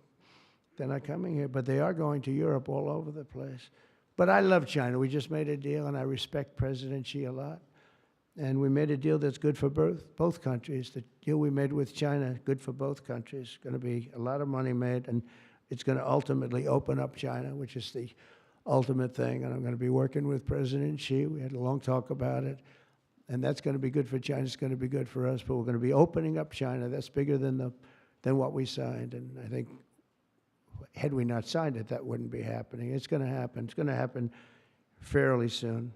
they're not coming here, but they are going to Europe all over the place. But I love China. We just made a deal, and I respect President Xi a lot. And we made a deal that's good for both countries. The deal we made with China, good for both countries. Going to be a lot of money made, and it's going to ultimately open up China, which is the ultimate thing. And I'm going to be working with President Xi. We had a long talk about it. And that's going to be good for China. It's going to be good for us. But we're going to be opening up China. That's bigger than what we signed. And I think had we not signed it, that wouldn't be happening. It's going to happen. It's going to happen fairly soon.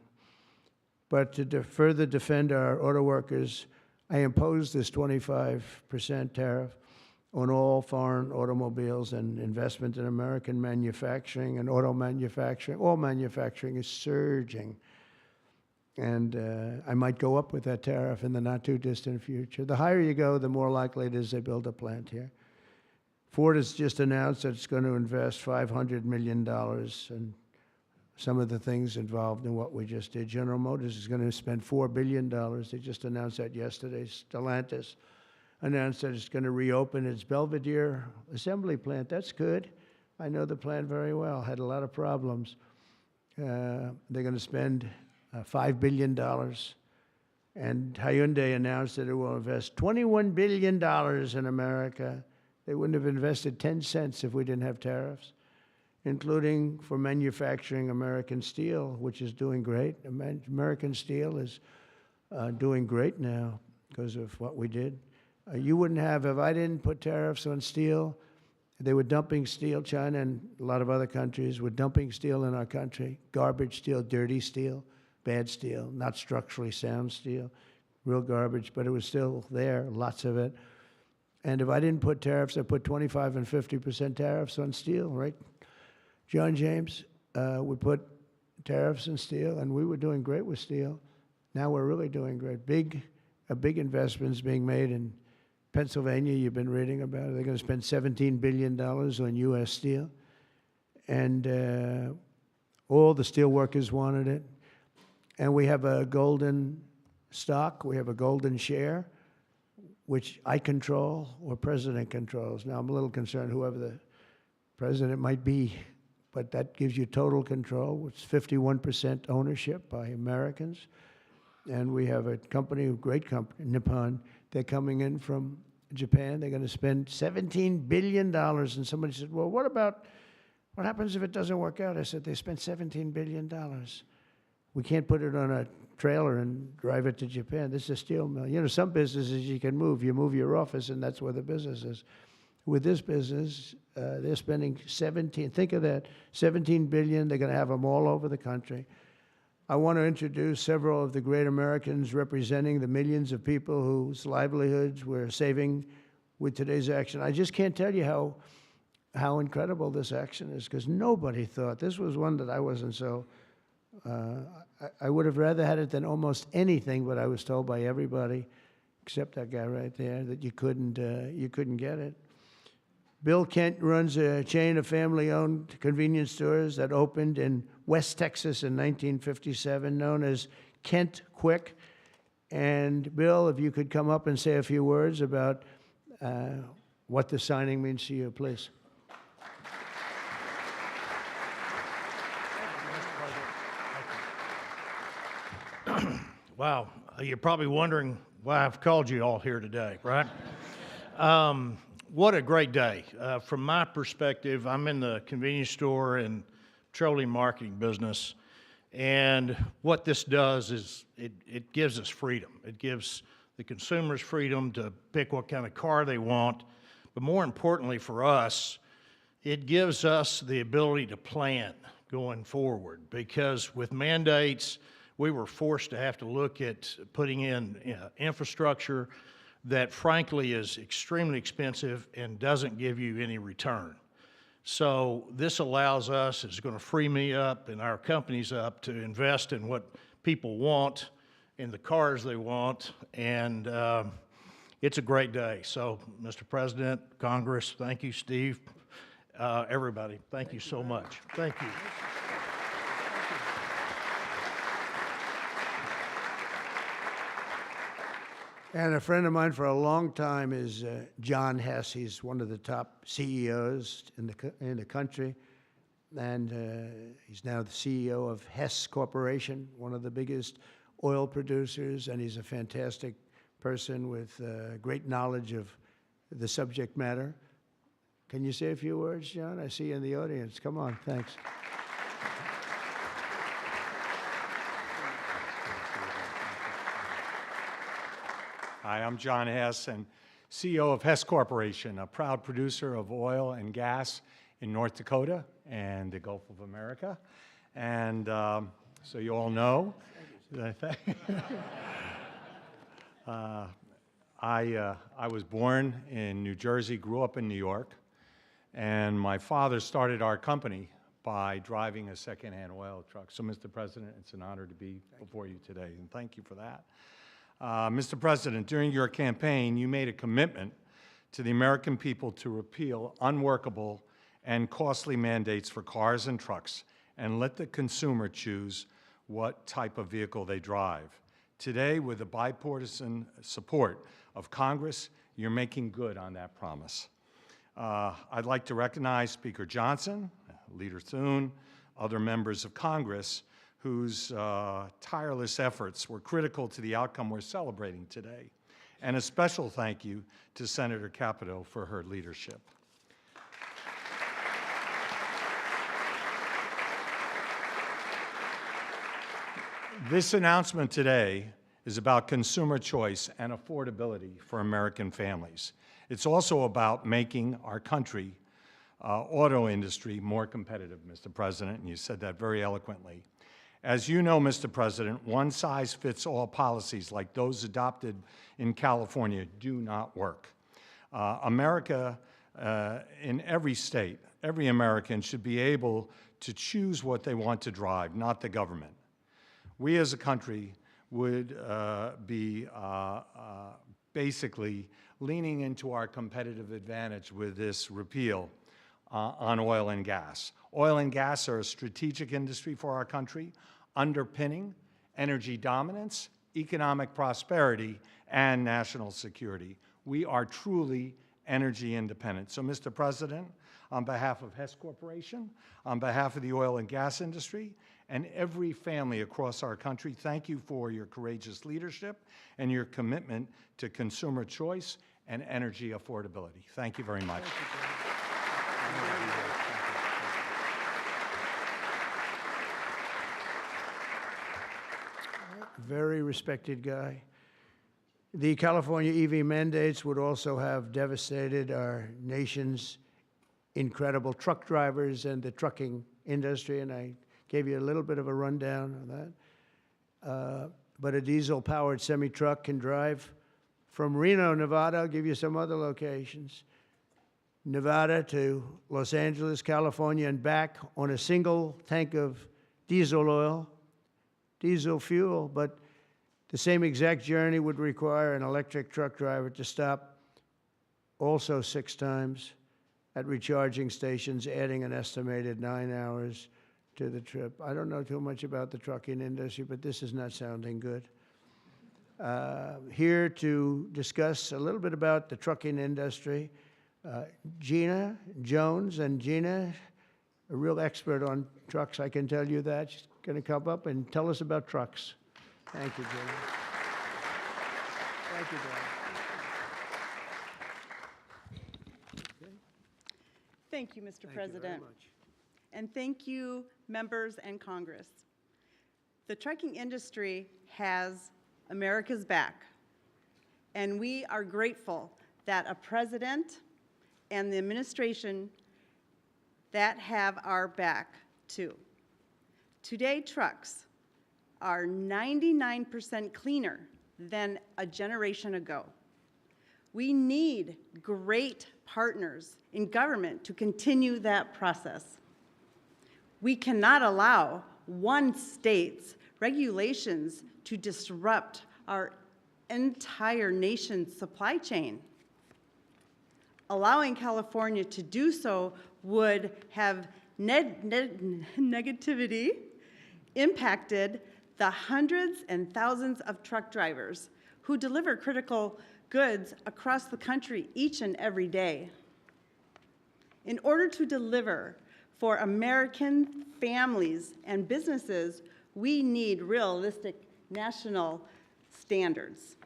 But to further defend our auto workers, I imposed this 25% tariff on all foreign automobiles and investment in American manufacturing and auto manufacturing. All manufacturing is surging. And I might go up with that tariff in the not-too-distant future. The higher you go, the more likely it is they build a plant here. Ford has just announced that it's going to invest $500 million in some of the things involved in what we just did. General Motors is going to spend $4 billion. They just announced that yesterday. Stellantis announced that it's going to reopen its Belvidere assembly plant. That's good. I know the plant very well. Had a lot of problems. They're going to spend $5 billion. And Hyundai announced that it will invest $21 billion in America. They wouldn't have invested 10 cents if we didn't have tariffs, including for manufacturing American steel, which is doing great. American steel is doing great now because of what we did. You wouldn't have, if I didn't put tariffs on steel, they were dumping steel. China and a lot of other countries were dumping steel in our country. Garbage steel, dirty steel, bad steel, not structurally sound steel, real garbage, but it was still there, lots of it. And if I didn't put tariffs, I put 25 and 50% tariffs on steel, right? John James would put tariffs on steel, and we were doing great with steel. Now we're really doing great. A big investment is being made in Pennsylvania. You've been reading about it. They're going to spend $17 billion on U.S. steel. And all the steel workers wanted it. And we have a golden stock. We have a golden share, which I control or President controls. Now, I'm a little concerned whoever the president might be, but that gives you total control. It's 51% ownership by Americans. And we have a company, a great company, Nippon. They're coming in from Japan. They're going to spend $17 billion. And somebody said, well, what happens if it doesn't work out? I said, they spent $17 billion. We can't put it on a trailer and drive it to Japan. This is a steel mill. You know, some businesses you can move. You move your office, and that's where the business is. With this business, they're spending 17, think of that, 17 billion. They're going to have them all over the country. I want to introduce several of the great Americans representing the millions of people whose livelihoods we're saving with today's action. I just can't tell you how incredible this action is, because nobody thought. This was one that I wasn't so, I would have rather had it than almost anything, but I was told by everybody, except that guy right there, that you couldn't get it. Bill Kent runs a chain of family-owned convenience stores that opened in West Texas in 1957, known as Kent Quick. And Bill, if you could come up and say a few words about what the signing means to you, please. Wow, you're probably wondering why I've called you all here today, right? What a great day. From my perspective, I'm in the convenience store and petroleum marketing business, and what this does is it gives us freedom. It gives the consumers freedom to pick what kind of car they want, but more importantly for us, it gives us the ability to plan going forward, because with mandates, we were forced to have to look at putting in infrastructure that frankly is extremely expensive and doesn't give you any return. So this allows us, it's going to free me up and our companies up to invest in what people want, in the cars they want, and it's a great day. So, Mr. President, Congress, thank you, Steve, everybody, thank you so much. Thank you. And a friend of mine for a long time is John Hess. He's one of the top CEOs in the country, and he's now the CEO of Hess Corporation, one of the biggest oil producers, and he's a fantastic person with great knowledge of the subject matter. Can you say a few words, John? I see you in the audience. Come on, thanks. Hi, I'm John Hess, and CEO of Hess Corporation, a proud producer of oil and gas in North Dakota and the Gulf of America. And so you all know, I was born in New Jersey, grew up in New York, and my father started our company by driving a secondhand oil truck. So, Mr. President, it's an honor to be before you today, and thank you for that. Mr. President, during your campaign, you made a commitment to the American people to repeal unworkable and costly mandates for cars and trucks and let the consumer choose what type of vehicle they drive. Today, with the bipartisan support of Congress, you're making good on that promise. I'd like to recognize Speaker Johnson, Leader Thune, other members of Congress whose tireless efforts were critical to the outcome we're celebrating today. And a special thank you to Senator Capito for her leadership. This announcement today is about consumer choice and affordability for American families. It's also about making our country, auto industry, more competitive, Mr. President, and you said that very eloquently. As you know, Mr. President, one-size-fits-all policies like those adopted in California do not work. America, in every state, every American should be able to choose what they want to drive, not the government. We as a country would be basically leaning into our competitive advantage with this repeal on oil and gas. Oil and gas are a strategic industry for our country, underpinning energy dominance, economic prosperity, and national security. We are truly energy independent. So, Mr. President, on behalf of Hess Corporation, on behalf of the oil and gas industry, and every family across our country, thank you for your courageous leadership and your commitment to consumer choice and energy affordability. Thank you very much. very respected guy. The California EV mandates would also have devastated our nation's incredible truck drivers and the trucking industry, and I gave you a little bit of a rundown on that. But a diesel-powered semi-truck can drive from Reno, Nevada, I'll give you some other locations, Nevada to Los Angeles, California, and back on a single tank of diesel oil, diesel fuel, but the same exact journey would require an electric truck driver to stop also 6 times at recharging stations, adding an estimated 9 hours to the trip. I don't know too much about the trucking industry, but this is not sounding good. Here to discuss a little bit about the trucking industry, Gina Jones. And Gina, a real expert on trucks, I can tell you that. She's going to come up and tell us about trucks. Thank you, Gina. Thank you, Gina. Thank you, Mr. Thank President. you very much. And thank you, members and Congress. The trucking industry has America's back, and we are grateful that a president and the administration that have our back, too. Today, trucks are 99% cleaner than a generation ago. We need great partners in government to continue that process. We cannot allow one state's regulations to disrupt our entire nation's supply chain. Allowing California to do so would have negativity impacted the hundreds and thousands of truck drivers who deliver critical goods across the country each and every day. In order to deliver for American families and businesses, we need realistic national standards.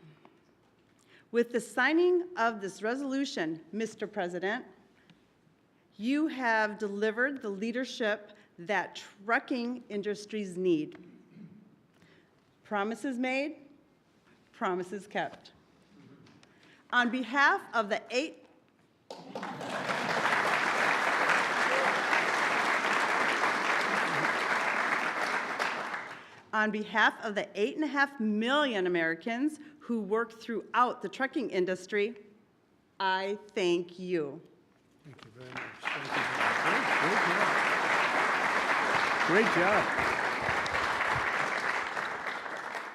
With the signing of this resolution, Mr. President, you have delivered the leadership that trucking industries need. Promises made, promises kept. On behalf of the On behalf of the 8.5 million Americans who work throughout the trucking industry, I thank you. Thank you very much. Thank you very much. Great job.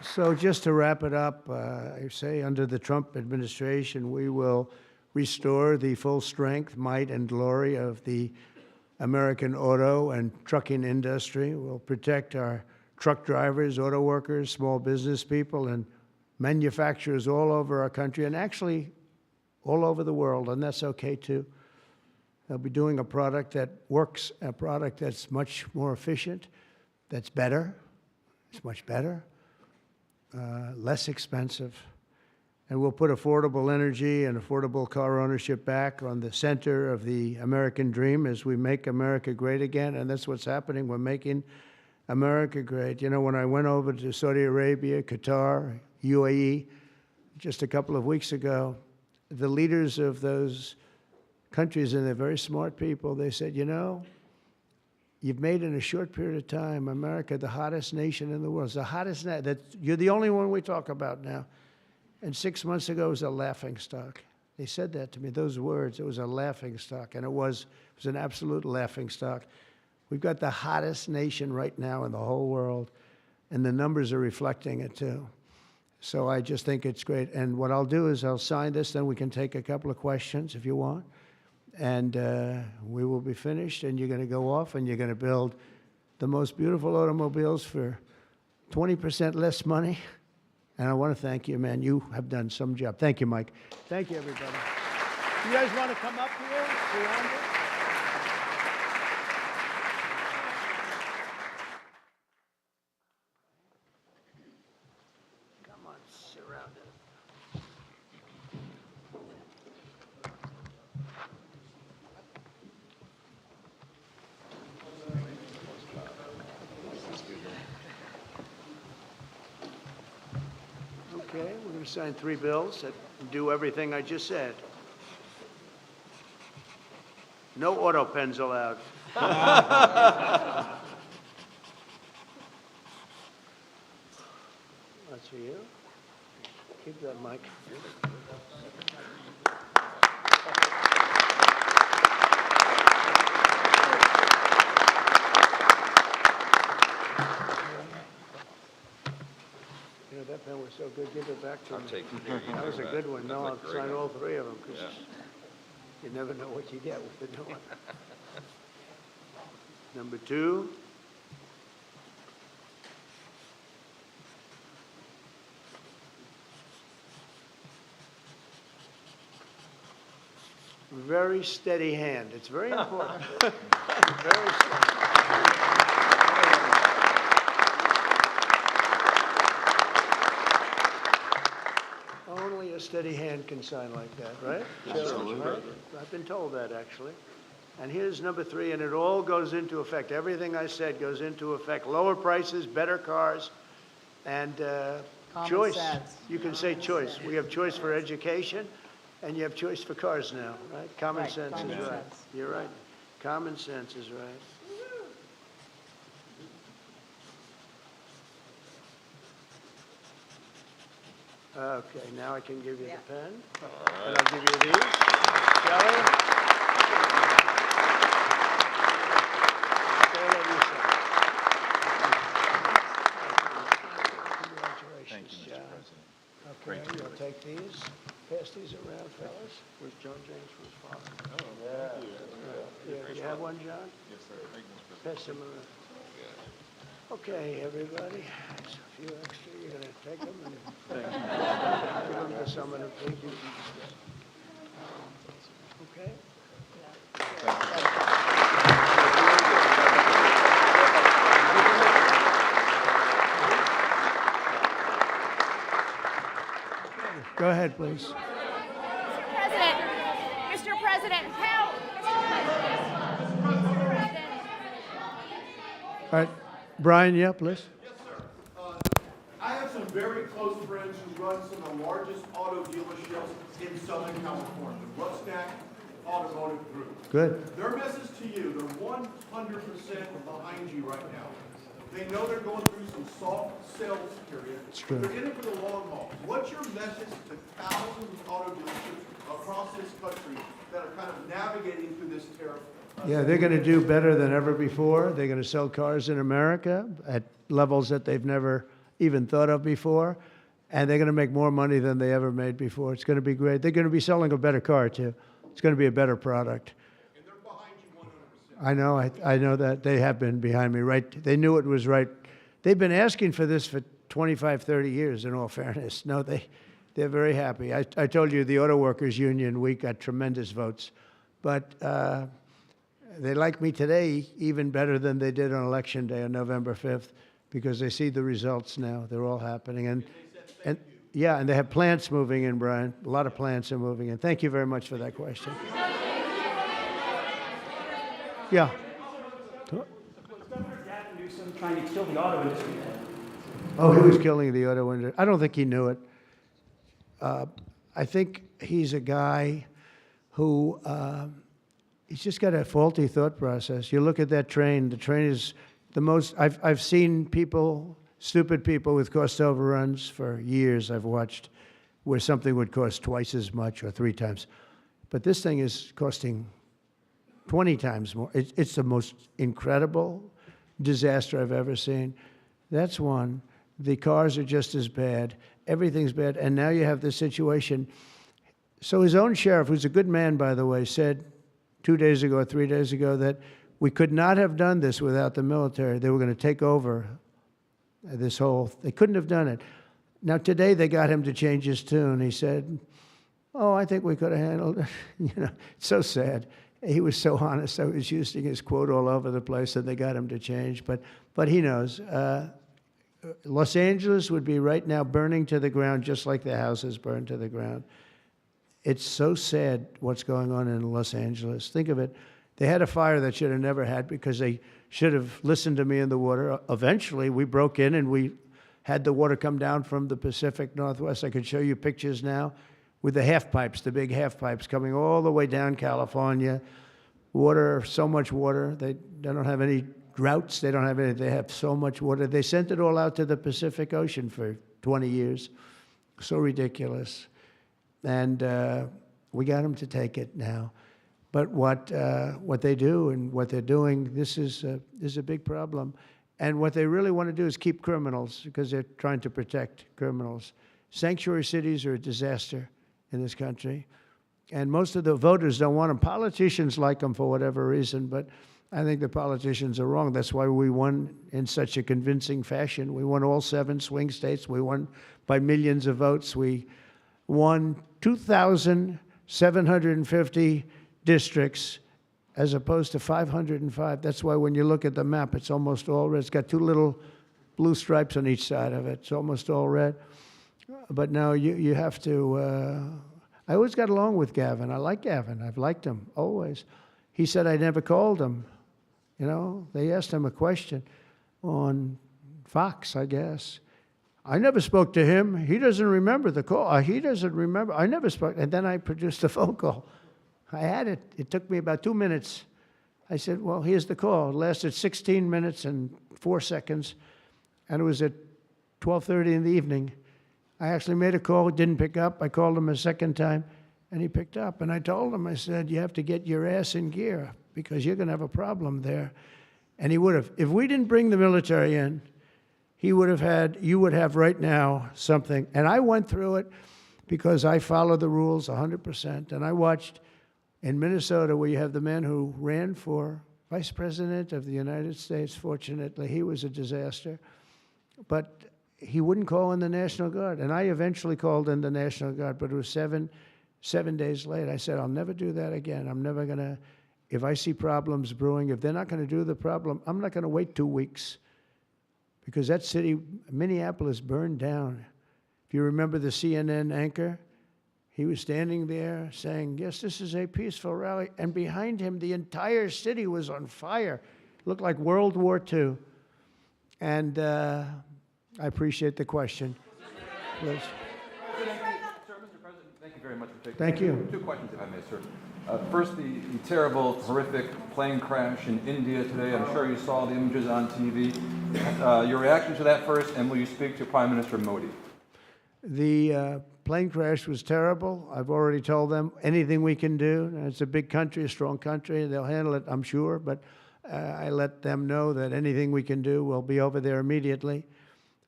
So just to wrap it up, I say under the Trump administration, we will restore the full strength, might, and glory of the American auto and trucking industry. We'll protect our truck drivers, auto workers, small business people, and manufacturers all over our country, and actually all over the world, and that's okay too. They'll be doing a product that works, a product that's much more efficient, that's better, it's much better, less expensive, and we'll put affordable energy and affordable car ownership back on the center of the American dream as we make America great again, and that's what's happening. We're making America great. You know, when I went over to Saudi Arabia, Qatar, UAE, just a couple of weeks ago, the leaders of those countries, and they're very smart people, they said, you know, you've made in a short period of time America the hottest nation in the world. It's the hottest, you're the only one we talk about now. And 6 months ago, it was a laughingstock. They said that to me, those words, it was a laughingstock, and it was an absolute laughingstock. We've got the hottest nation right now in the whole world, and the numbers are reflecting it too. So I just think it's great. And what I'll do is I'll sign this, then we can take a couple of questions if you want. And we will be finished, and you're going to go off, and you're going to build the most beautiful automobiles for 20% less money. And I want to thank you, man. You have done some job. Thank you, Mike. Thank you, everybody. You guys want to come up here? Beyond it? Come on, surround it. Okay, we're going to sign 3 bills that do everything I just said. No auto pens allowed. That's for you. Keep that mic. You know, that pen was so good, give it back to me. I'm taking care of you. That was a good one. No, I'll That's a great sign one. all 3 of them, because Yeah. you never know what you get with the new one. Number 2. Very steady hand. It's very important. Very steady. Only a steady hand can sign like that, right? Absolutely. Right? I've been told that, actually. And here's number 3, and it all goes into effect. Everything I said goes into effect. Lower prices, better cars, and choice. sense. You can say choice. We have choice for education, and you have choice for cars now, right? Common Right, sense common is right. sense. You're right. Common sense is right. Okay, now I can give you the pen. And I'll give you these. Shelley? All of you sign. Congratulations, Thank you, Mr. John. President. Okay, you'll take these. Pass these around, fellas. Where's John James from his father? Oh, thank you. Yeah, you have one, John? Yes, sir. Thank you, Mr. President. Pass them around. Okay, everybody, there's a few extra, you're gonna take them and give them to someone who thinks you. Okay? Go ahead, please. President, Mr. President, how? Mr. President. All right, Brian, yeah, please. I have some very close friends who run some of the largest auto dealerships in Southern California, Rusnak Automotive Group. Good. Their message to you, they're 100% behind you right now. They know they're going through some soft sales period. It's true. They're in it for the long haul. What's your message to thousands of auto dealerships across this country that are kind of navigating through this tariff? Yeah, they're gonna do better than ever before. They're gonna sell cars in America at levels that they've never even thought of before. And they're gonna make more money than they ever made before. It's gonna be great. They're gonna be selling a better car too. It's gonna be a better product. And they're behind you 100%. I know, I know that. They have been behind me, right? They knew it was right. They've been asking for this for 25, 30 years, in all fairness. No, they're very happy. I told you the Auto Workers Union, we got tremendous votes. But they like me today even better than they did on Election Day on November 5th, because they see the results now. They're all happening. And yeah, and they have plants moving in, Brian. A lot of plants are moving in. Thank you very much for that question. Yeah. Trying to kill the auto industry. Oh, he was killing the auto industry. I don't think he knew it. I think he's a guy who, he's just got a faulty thought process. You look at that train, the train is the most, I've seen people, stupid people with cost overruns for years I've watched, where something would cost twice as much or 3 times. But this thing is costing 20 times more. It's the most incredible disaster I've ever seen. That's one. The cars are just as bad. Everything's bad. And now you have this situation. So his own sheriff, who's a good man, by the way, said 2 days ago or 3 days ago that we could not have done this without the military. They were going to take over this whole, they couldn't have done it. Now today they got him to change his tune. He said, oh, I think we could have handled it. You know, it's so sad. He was so honest. I was using his quote all over the place, and they got him to change. But he knows. Los Angeles would be right now burning to the ground, just like the houses burned to the ground. It's so sad what's going on in Los Angeles. Think of it. They had a fire that should have never had because they should have listened to me in the water. Eventually, we broke in and we had the water come down from the Pacific Northwest. I could show you pictures now with the half pipes, the big half pipes coming all the way down California. Water, so much water. They don't have any droughts. They don't have any. They have so much water. They sent it all out to the Pacific Ocean for 20 years. So ridiculous. And we got them to take it now. But what they do and what they're doing, this is a big problem. And what they really want to do is keep criminals because they're trying to protect criminals. Sanctuary cities are a disaster in this country. And most of the voters don't want them. Politicians like them for whatever reason, but I think the politicians are wrong. That's why we won in such a convincing fashion. We won all 7 swing states. We won by millions of votes. We won 2,750 districts as opposed to 505. That's why when you look at the map, it's almost all red. It's got 2 little blue stripes on each side of it. It's almost all red. But now you have to, I always got along with Gavin. I like Gavin. I've liked him, always. He said I never called him. You know, they asked him a question on Fox, I guess. I never spoke to him. He doesn't remember the call. He doesn't remember. I never spoke. And then I produced a phone call. I had it. It took me about 2 minutes. I said, well, here's the call. It lasted 16 minutes and 4 seconds, and it was at 12:30 in the evening. I actually made a call, didn't pick up. I called him a second time, and he picked up. And I told him, I said, you have to get your ass in gear because you're going to have a problem there. And he would have. If we didn't bring the military in, he would have had, you would have right now something. And I went through it because I follow the rules 100%. And I watched in Minnesota, where you have the man who ran for vice president of the United States. Fortunately, he was a disaster. But he wouldn't call in the National Guard. And I eventually called in the National Guard, but it was seven days late. I said, I'll never do that again. I'm never going to, if I see problems brewing, if they're not going to do the problem, I'm not going to wait 2 weeks. Because that city, Minneapolis, burned down. If you remember the CNN anchor, he was standing there saying, yes, this is a peaceful rally. And behind him, the entire city was on fire. It looked like World War II. And I appreciate the question. Please. Sir, Mr. President, thank you very much for taking. Thank you. 2 questions, if I may, sir. First, the terrible, horrific plane crash in India today. I'm sure you saw the images on TV. Your reaction to that first, and will you speak to Prime Minister Modi? The plane crash was terrible. I've already told them anything we can do. It's a big country, a strong country. They'll handle it, I'm sure. But I let them know that anything we can do, we'll be over there immediately.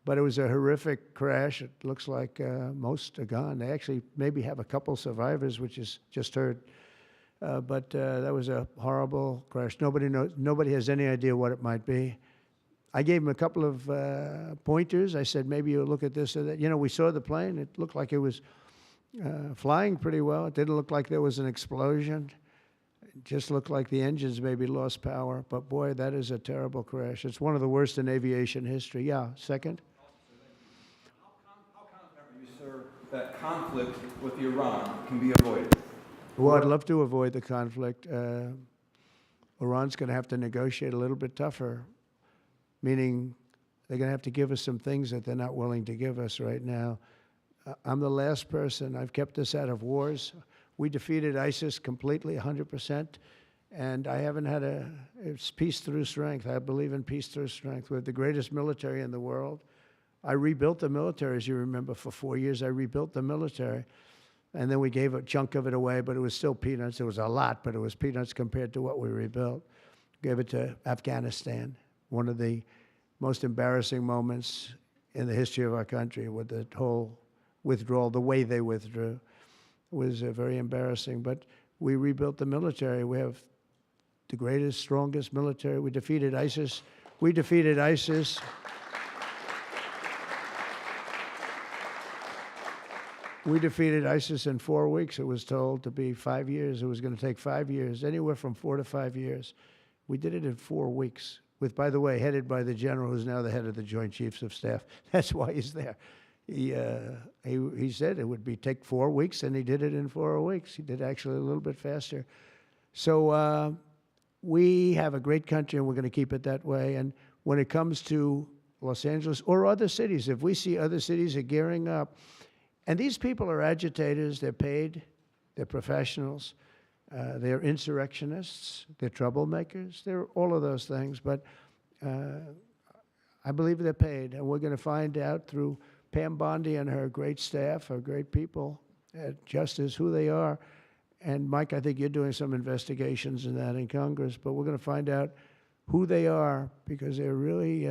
But it was a horrific crash. It looks like most are gone. They actually maybe have a couple survivors, which is just heard. But that was a horrible crash. Nobody knows. Nobody has any idea what it might be. I gave him a couple of pointers. I said, maybe you'll look at this or that. You know, we saw the plane. It looked like it was flying pretty well. It didn't look like there was an explosion. It just looked like the engines maybe lost power. But boy, that is a terrible crash. It's one of the worst in aviation history. Yeah, second? How confident are you, sir, that conflict with Iran can be avoided? Well, I'd love to avoid the conflict. Iran's going to have to negotiate a little bit tougher, meaning they're going to have to give us some things that they're not willing to give us right now. I'm the last person. I've kept us out of wars. We defeated ISIS completely, 100%, and I haven't had it's peace through strength. I believe in peace through strength. We have the greatest military in the world. I rebuilt the military, as you remember, for 4 years. I rebuilt the military, and then we gave a chunk of it away, but it was still peanuts. It was a lot, but it was peanuts compared to what we rebuilt. Gave it to Afghanistan. One of the most embarrassing moments in the history of our country with the whole withdrawal, the way they withdrew was very embarrassing. But we rebuilt the military. We have the greatest, strongest military. We defeated ISIS. We defeated ISIS. We defeated ISIS in 4 weeks. It was told to be 5 years. It was going to take 5 years, anywhere from 4 to 5 years. We did it in 4 weeks. With, by the way, headed by the general who's now the head of the Joint Chiefs of Staff. That's why he's there. He said it would take 4 weeks, and he did it in 4 weeks. He did actually a little bit faster. So we have a great country, and we're going to keep it that way. And when it comes to Los Angeles or other cities. If we see other cities are gearing up, and these people are agitators, they're paid, they're professionals, they're insurrectionists, they're troublemakers, they're all of those things, but I believe they're paid, and we're going to find out through Pam Bondi and her great staff, her great people at Justice, who they are. And Mike, I think you're doing some investigations in that in Congress, but we're going to find out who they are, because they're really,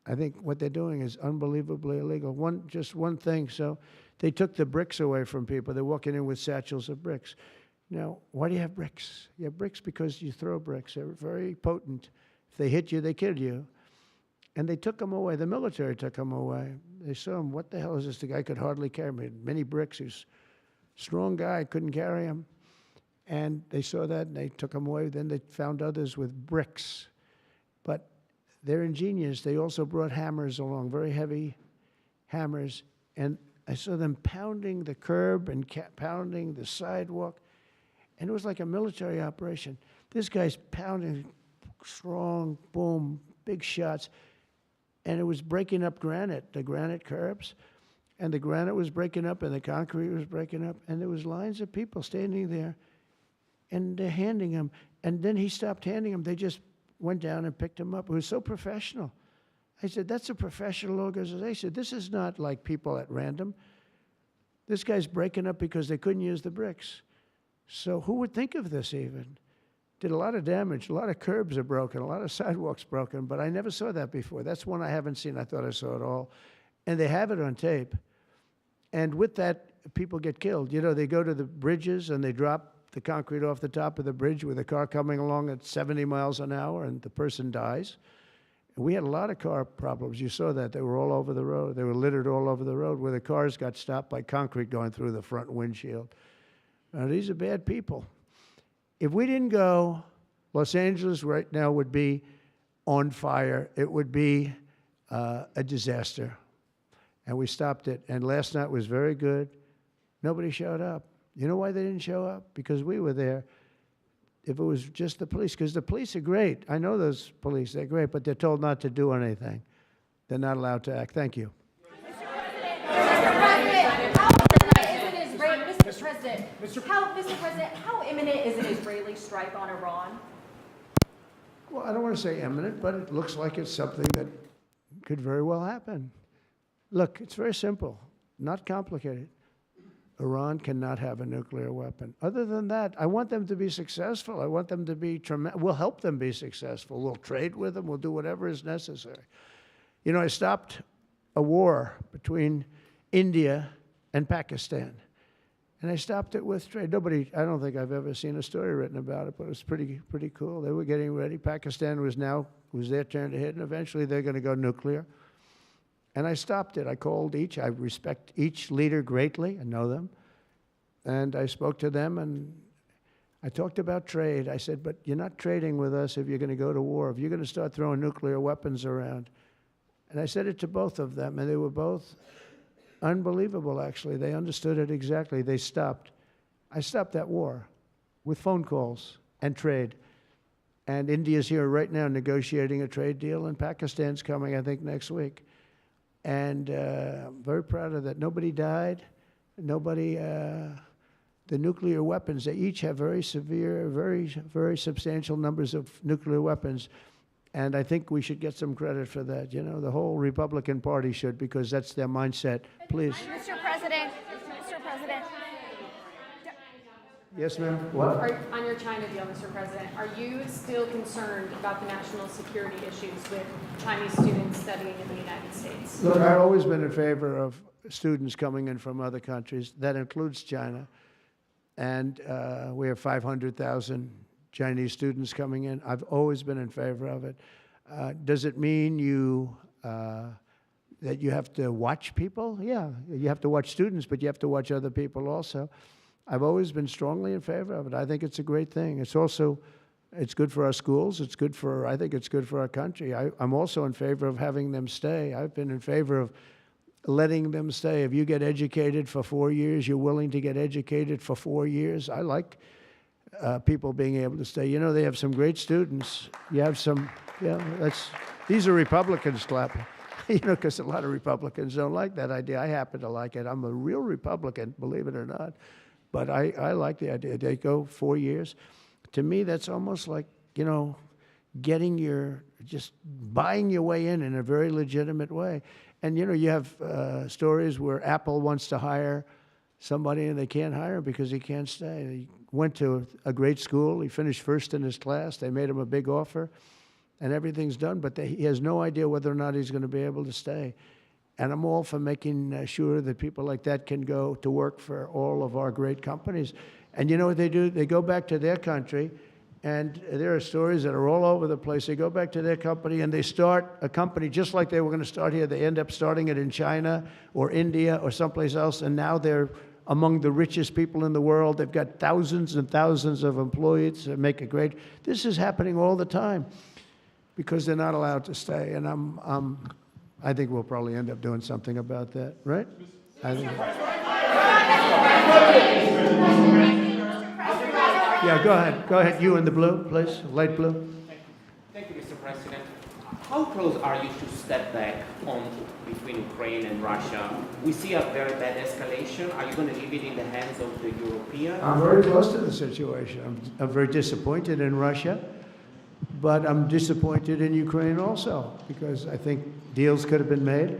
I think what they're doing is unbelievably illegal. Just one thing, so they took the bricks away from people. They're walking in with satchels of bricks. Now, why do you have bricks? You have bricks because you throw bricks. They're very potent. If they hit you, they kill you. And they took them away. The military took them away. They saw him, what the hell is this? The guy could hardly carry me. Many bricks. He's a strong guy, couldn't carry him. And they saw that, and they took him away. Then they found others with bricks. But they're ingenious. They also brought hammers along, very heavy hammers. And I saw them pounding the curb and pounding the sidewalk. And it was like a military operation. This guy's pounding strong, boom, big shots. And it was breaking up granite, the granite curbs. And the granite was breaking up, and the concrete was breaking up. And there was lines of people standing there, and they're handing him. And then he stopped handing them. They just went down and picked him up. It was so professional. I said, that's a professional organization. This is not like people at random. This guy's breaking up because they couldn't use the bricks. So who would think of this even? Did a lot of damage. A lot of curbs are broken. A lot of sidewalks broken. But I never saw that before. That's one I haven't seen. I thought I saw it all. And they have it on tape. And with that, people get killed. You know, they go to the bridges and they drop the concrete off the top of the bridge with a car coming along at 70 miles an hour, and the person dies. And we had a lot of car problems. You saw that. They were all over the road. They were littered all over the road where the cars got stopped by concrete going through the front windshield. Now, these are bad people. If we didn't go, Los Angeles right now would be on fire. It would be a disaster. And we stopped it. And last night was very good. Nobody showed up. You know why they didn't show up? Because we were there. If it was just the police, because the police are great. I know those police, they're great, but they're told not to do anything. They're not allowed to act. Thank you. Mr. President, how imminent is an Israeli strike on Iran? Well, I don't want to say imminent, but it looks like it's something that could very well happen. Look, it's very simple, not complicated. Iran cannot have a nuclear weapon. Other than that, I want them to be successful. I want them to be tremendous. We'll help them be successful. We'll trade with them. We'll do whatever is necessary. You know, I stopped a war between India and Pakistan. And I stopped it with trade. I don't think I've ever seen a story written about it, but it was pretty cool. They were getting ready. Pakistan was their turn to hit, and eventually they're going to go nuclear. And I stopped it. I called each. I respect each leader greatly. I know them. And I spoke to them, and I talked about trade. I said, but you're not trading with us if you're going to go to war, if you're going to start throwing nuclear weapons around. And I said it to both of them, and they were both unbelievable, actually. They understood it exactly. They stopped. I stopped that war with phone calls and trade. And India's here right now negotiating a trade deal, and Pakistan's coming, I think, next week. And I'm very proud of that. Nobody died. Nobody, the nuclear weapons, they each have very severe, very substantial numbers of nuclear weapons. And I think we should get some credit for that. You know, the whole Republican Party should, because that's their mindset. Please. Mr. President. Yes, ma'am? What? On your China deal, Mr. President, are you still concerned about the national security issues with Chinese students studying in the United States? Look, I've always been in favor of students coming in from other countries. That includes China. And we have 500,000 Chinese students coming in. I've always been in favor of it. Does it mean that you have to watch people? Yeah, you have to watch students, but you have to watch other people also. I've always been strongly in favor of it. I think it's a great thing. It's good for our schools. I think it's good for our country. I'm also in favor of having them stay. I've been in favor of letting them stay. If you get educated for 4 years, you're willing to get educated for 4 years. I like people being able to stay. You know, they have some great students. You have some, These are Republicans clapping, you know, because a lot of Republicans don't like that idea. I happen to like it. I'm a real Republican, believe it or not. But I like the idea. They go 4 years. To me, that's almost like, you know, just buying your way in a very legitimate way. And, you know, you have stories where Apple wants to hire somebody and they can't hire him because he can't stay. He went to a great school. He finished first in his class. They made him a big offer. And everything's done, but he has no idea whether or not he's going to be able to stay. And I'm all for making sure that people like that can go to work for all of our great companies. And you know what they do? They go back to their country, and there are stories that are all over the place. They go back to their company, and they start a company just like they were going to start here. They end up starting it in China or India or someplace else, and now they're among the richest people in the world. They've got thousands and thousands of employees that make it great. This is happening all the time, because they're not allowed to stay. And I think we'll probably end up doing something about that, right? I think. Yeah, go ahead. Go ahead. You in the blue, please. Light blue. Thank you, Mr. President. How close are you to step back between Ukraine and Russia? We see a very bad escalation. Are you going to leave it in the hands of the Europeans? I'm very close to the situation. I'm very disappointed in Russia. But I'm disappointed in Ukraine also, because I think deals could have been made.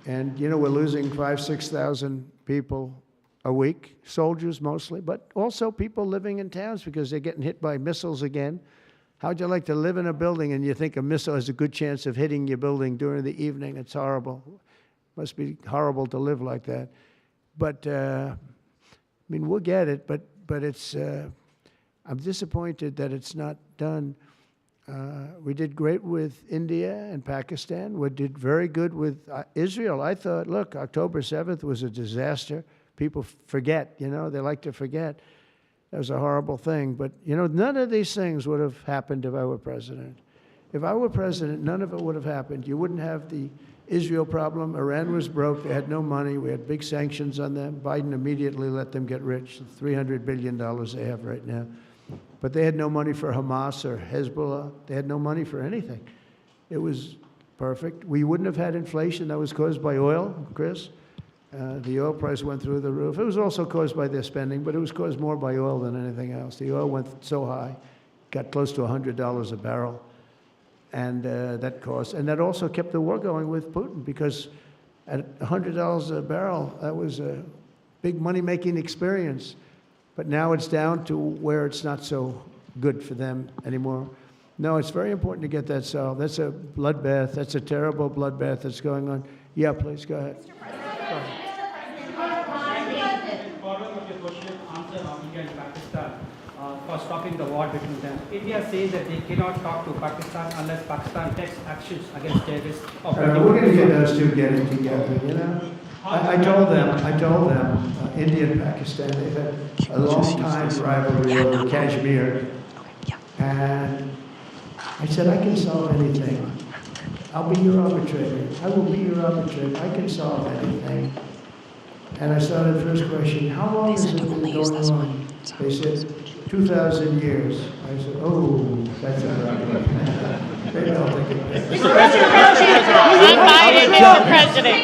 And, you know, we're losing 5,000, 6,000 people a week, soldiers mostly, but also people living in towns because they're getting hit by missiles again. How'd you like to live in a building and you think a missile has a good chance of hitting your building during the evening? It's horrible. Must be horrible to live like that. But, I mean, we'll get it, but it's, I'm disappointed that it's not done. We did great with India and Pakistan. We did very good with Israel. I thought, look, October 7th was a disaster. People forget, you know, they like to forget. That was a horrible thing. But, you know, none of these things would have happened if I were president. If I were president, none of it would have happened. You wouldn't have the Israel problem. Iran was broke. They had no money. We had big sanctions on them. Biden immediately let them get rich, $300 billion they have right now. But they had no money for Hamas or Hezbollah. They had no money for anything. It was perfect. We wouldn't have had inflation that was caused by oil, Chris. The oil price went through the roof. It was also caused by their spending, but it was caused more by oil than anything else. The oil went so high, got close to $100 a barrel. And that also kept the war going with Putin, because at $100 a barrel, that was a big money-making experience. But now it's down to where it's not so good for them anymore. No, it's very important to get that solved. That's a bloodbath. That's a terrible bloodbath that's going on. Yeah, please, go ahead. Following up your question, answer on India and Pakistan, for stopping the war between them. India says that they cannot talk to Pakistan unless Pakistan takes actions against terrorists. We're going to get those two getting together, you know? I told them, India and Pakistan, they've had a long time rivalry over Kashmir. And I said, I can solve anything. I'll be your arbitrator. I will be your arbitrator. I can solve anything. And I started first question, how long has it been going on? They said, 2,000 years. I said, oh, that's a problem. Maybe I'll think about it. Mr. President, Mr. President.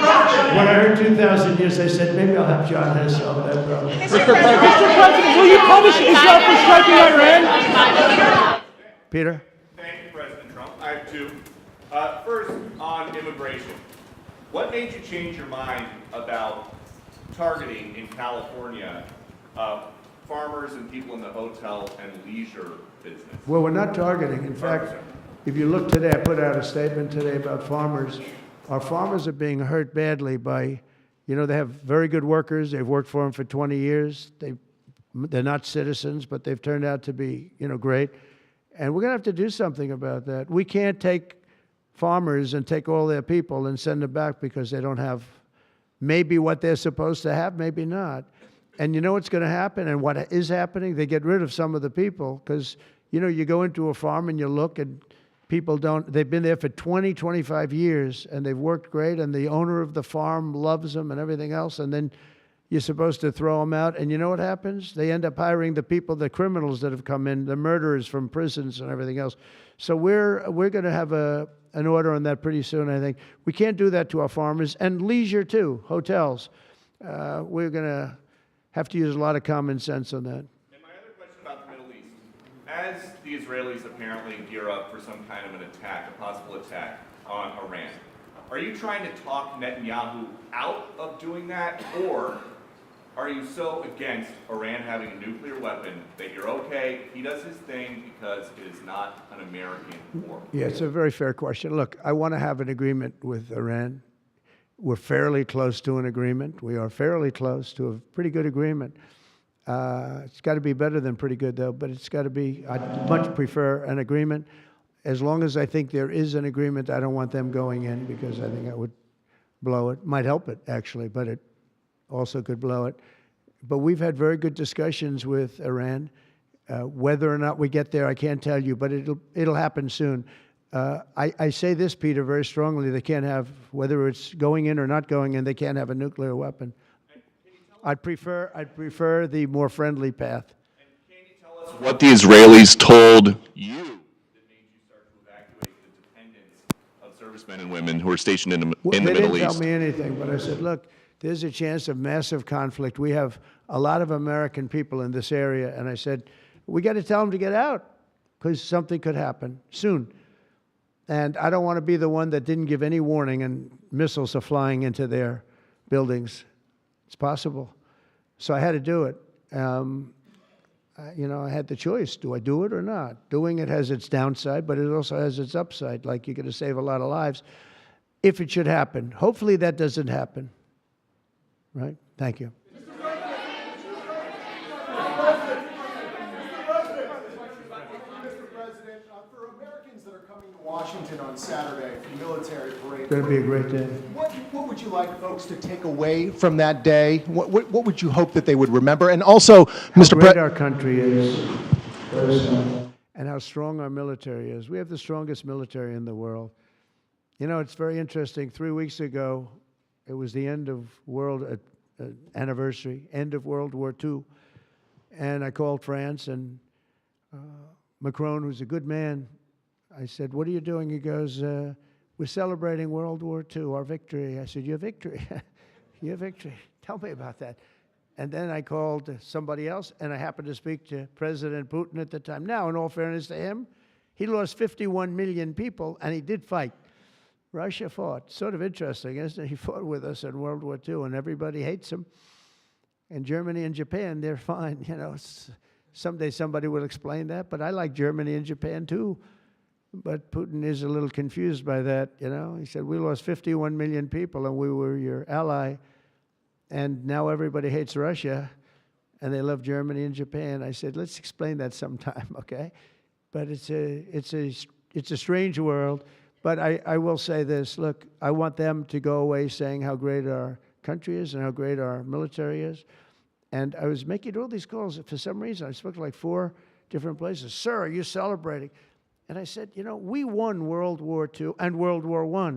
When I heard 2,000 years, I said, maybe I'll have John Hess solve that problem. Mr. President, will you punish Israel for striking Iran? Peter? Thank you, President Trump. I have two. First, on immigration. What made you change your mind about targeting in California farmers and people in the hotel and leisure business? Well, we're not targeting. In fact, if you look today, I put out a statement today about farmers. Our farmers are being hurt badly by, you know, they have very good workers. They've worked for them for 20 years. They're not citizens, but they've turned out to be, you know, great. And we're going to have to do something about that. We can't take farmers and take all their people and send them back because they don't have maybe what they're supposed to have, maybe not. And you know what's going to happen and what is happening? They get rid of some of the people because, you know, you go into a farm and you look and people they've been there for 20, 25 years and they've worked great and the owner of the farm loves them and everything else, and then you're supposed to throw them out, and you know what happens? They end up hiring the people, the criminals that have come in, the murderers from prisons and everything else. So we're going to have a an order on that pretty soon, I think. We can't do that to our farmers, and leisure too, hotels. We're going to have to use a lot of common sense on that. And my other question about the Middle East. As the Israelis apparently gear up for some kind of an attack, a possible attack on Iran, are you trying to talk Netanyahu out of doing that, or are you so against Iran having a nuclear weapon that you're okay, he does his thing because it is not an American war? Yeah, it's a very fair question. Look, I want to have an agreement with Iran. We're fairly close to an agreement. We are fairly close to a pretty good agreement. It's got to be better than pretty good, though, but it's got to be, I'd much prefer an agreement. As long as I think there is an agreement, I don't want them going in because I think that would blow it. Might help it, actually, but it also could blow it. But we've had very good discussions with Iran. Whether or not we get there, I can't tell you, but it'll happen soon. I say this, Peter, very strongly. They can't have, whether it's going in or not going in, they can't have a nuclear weapon. I'd prefer the more friendly path. And can you tell us what the Israelis told you that made you start to evacuate the dependents of servicemen and women who are stationed in the Middle East? They didn't tell me anything, but I said, look, there's a chance of massive conflict. We have a lot of American people in this area, and I said, we got to tell them to get out because something could happen soon. And I don't want to be the one that didn't give any warning and missiles are flying into their buildings. It's possible. So I had to do it. You know, I had the choice. Do I do it or not? Doing it has its downside, but it also has its upside, like you're going to save a lot of lives if it should happen. Hopefully that doesn't happen. Right? Thank you. Washington on Saturday for military parade. It's going to be a great day. What would you like folks to take away from that day? What would you hope that they would remember? And also, Mr. President, our country is, and how strong our military is. We have the strongest military in the world. You know, it's very interesting. 3 weeks ago, it was the end of world anniversary, end of World War II, and I called France and Macron, who's a good man. I said, what are you doing? He goes, we're celebrating World War II, our victory. I said, your victory? Your victory. Tell me about that. And then I called somebody else, and I happened to speak to President Putin at the time. Now, in all fairness to him, he lost 51 million people, and he did fight. Russia fought. Sort of interesting, isn't it? He fought with us in World War II, and everybody hates him. And Germany and Japan, they're fine. You know, someday somebody will explain that, but I like Germany and Japan, too. But Putin is a little confused by that, you know. He said, we lost 51 million people and we were your ally, and now everybody hates Russia and they love Germany and Japan. I said, let's explain that sometime, okay? But it's a strange world. But I will say this, look, I want them to go away saying how great our country is and how great our military is. And I was making all these calls. For some reason, I spoke to like 4 different places. Sir, are you celebrating? And I said, you know, we won World War II and World War I,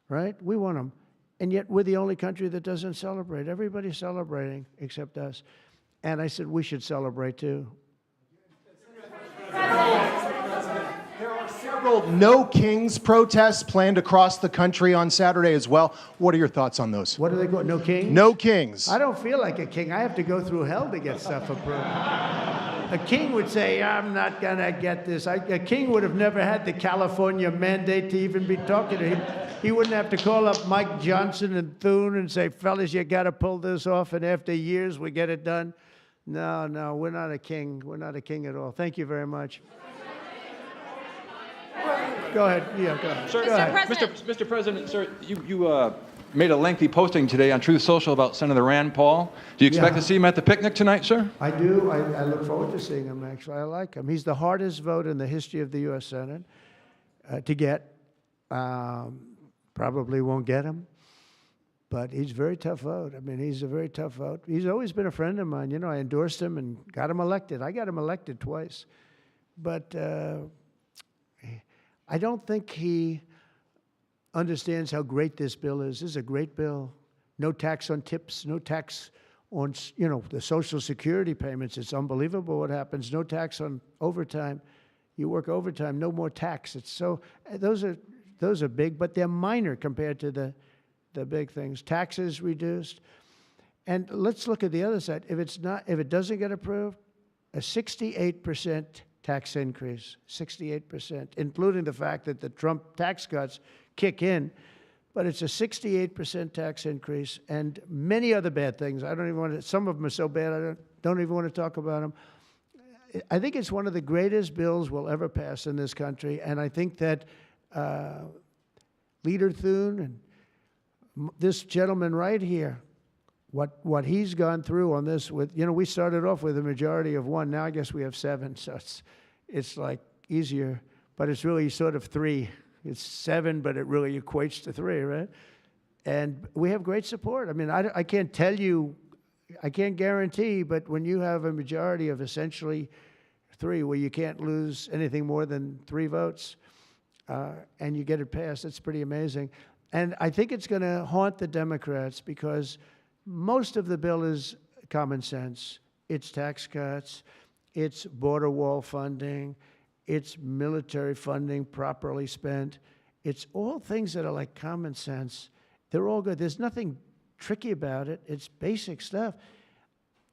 right? We won them. And yet we're the only country that doesn't celebrate. Everybody's celebrating except us. And I said, we should celebrate too. There are several No Kings protests planned across the country on Saturday as well. What are your thoughts on those? What do they call? No kings? No Kings. I don't feel like a king. I have to go through hell to get stuff approved. A king would say, I'm not going to get this. A king would have never had the California mandate to even be talking to him. He wouldn't have to call up Mike Johnson and Thune and say, fellas, you got to pull this off, and after years we get it done. No, we're not a king. We're not a king at all. Thank you very much. Go ahead. Yeah, go ahead. Sir, Go ahead. Mr. President, sir, you made a lengthy posting today on Truth Social about Senator Rand Paul. Do you expect Yeah. to see him at the picnic tonight, sir? I do. I look forward to seeing him, actually. I like him. He's the hardest vote in the history of the U.S. Senate to get. Probably won't get him, but he's a very tough vote. I mean, he's a very tough vote. He's always been a friend of mine. You know, I endorsed him and got him elected. I got him elected twice. But I don't think he understands how great this bill is. This is a great bill. No tax on tips, no tax on, you know, the Social Security payments. It's unbelievable what happens. No tax on overtime. You work overtime, no more tax. It's so, those are big, but they're minor compared to the big things. Taxes reduced. And let's look at the other side. If it doesn't get approved, a 68% tax increase, 68%, including the fact that the Trump tax cuts kick in, but it's a 68% tax increase and many other bad things. I don't even want to, some of them are so bad I don't even want to talk about them. I think it's one of the greatest bills we'll ever pass in this country, and I think that Leader Thune and this gentleman right here, what he's gone through on this with, we started off with a majority of 1, now I guess we have 7, so it's like easier, but it's really sort of 3. It's 7, but it really equates to 3, right? And we have great support. I mean, I can't tell you, I can't guarantee, but when you have a majority of essentially 3, where you can't lose anything more than 3 votes, and you get it passed, it's pretty amazing. And I think it's going to haunt the Democrats because most of the bill is common sense. It's tax cuts, it's border wall funding, it's military funding properly spent. It's all things that are like common sense. They're all good. There's nothing tricky about it. It's basic stuff.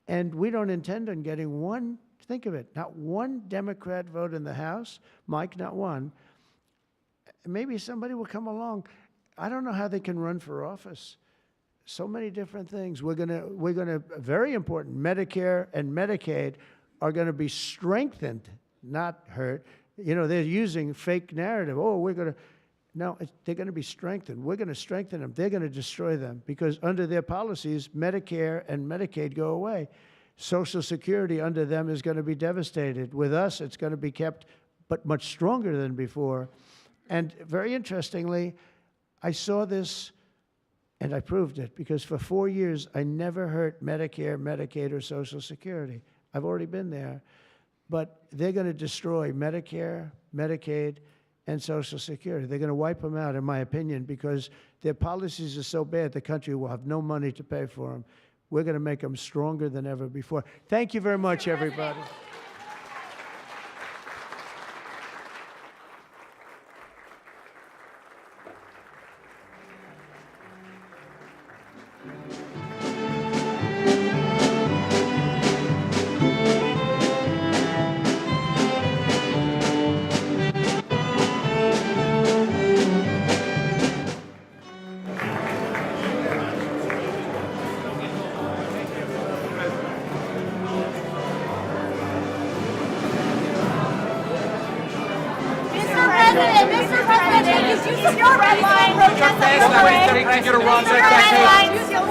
And we don't intend on getting one, think of it, not one Democrat vote in the House. Mike, not one. Maybe somebody will come along. I don't know how they can run for office. So many different things. We're gonna, very important, Medicare and Medicaid are gonna be strengthened, not hurt. They're using fake narrative. Oh, no, they're gonna be strengthened. We're gonna strengthen them. They're gonna destroy them because under their policies, Medicare and Medicaid go away. Social Security under them is gonna be devastated. With us, it's gonna be kept, but much stronger than before. And very interestingly, I saw this and I proved it because for 4 years, I never hurt Medicare, Medicaid, or Social Security. I've already been there. But they're going to destroy Medicare, Medicaid, and Social Security. They're going to wipe them out, in my opinion, because their policies are so bad, the country will have no money to pay for them. We're going to make them stronger than ever before. Thank you very much, everybody. Mr. President, use your red line. Protest. Thank you to run.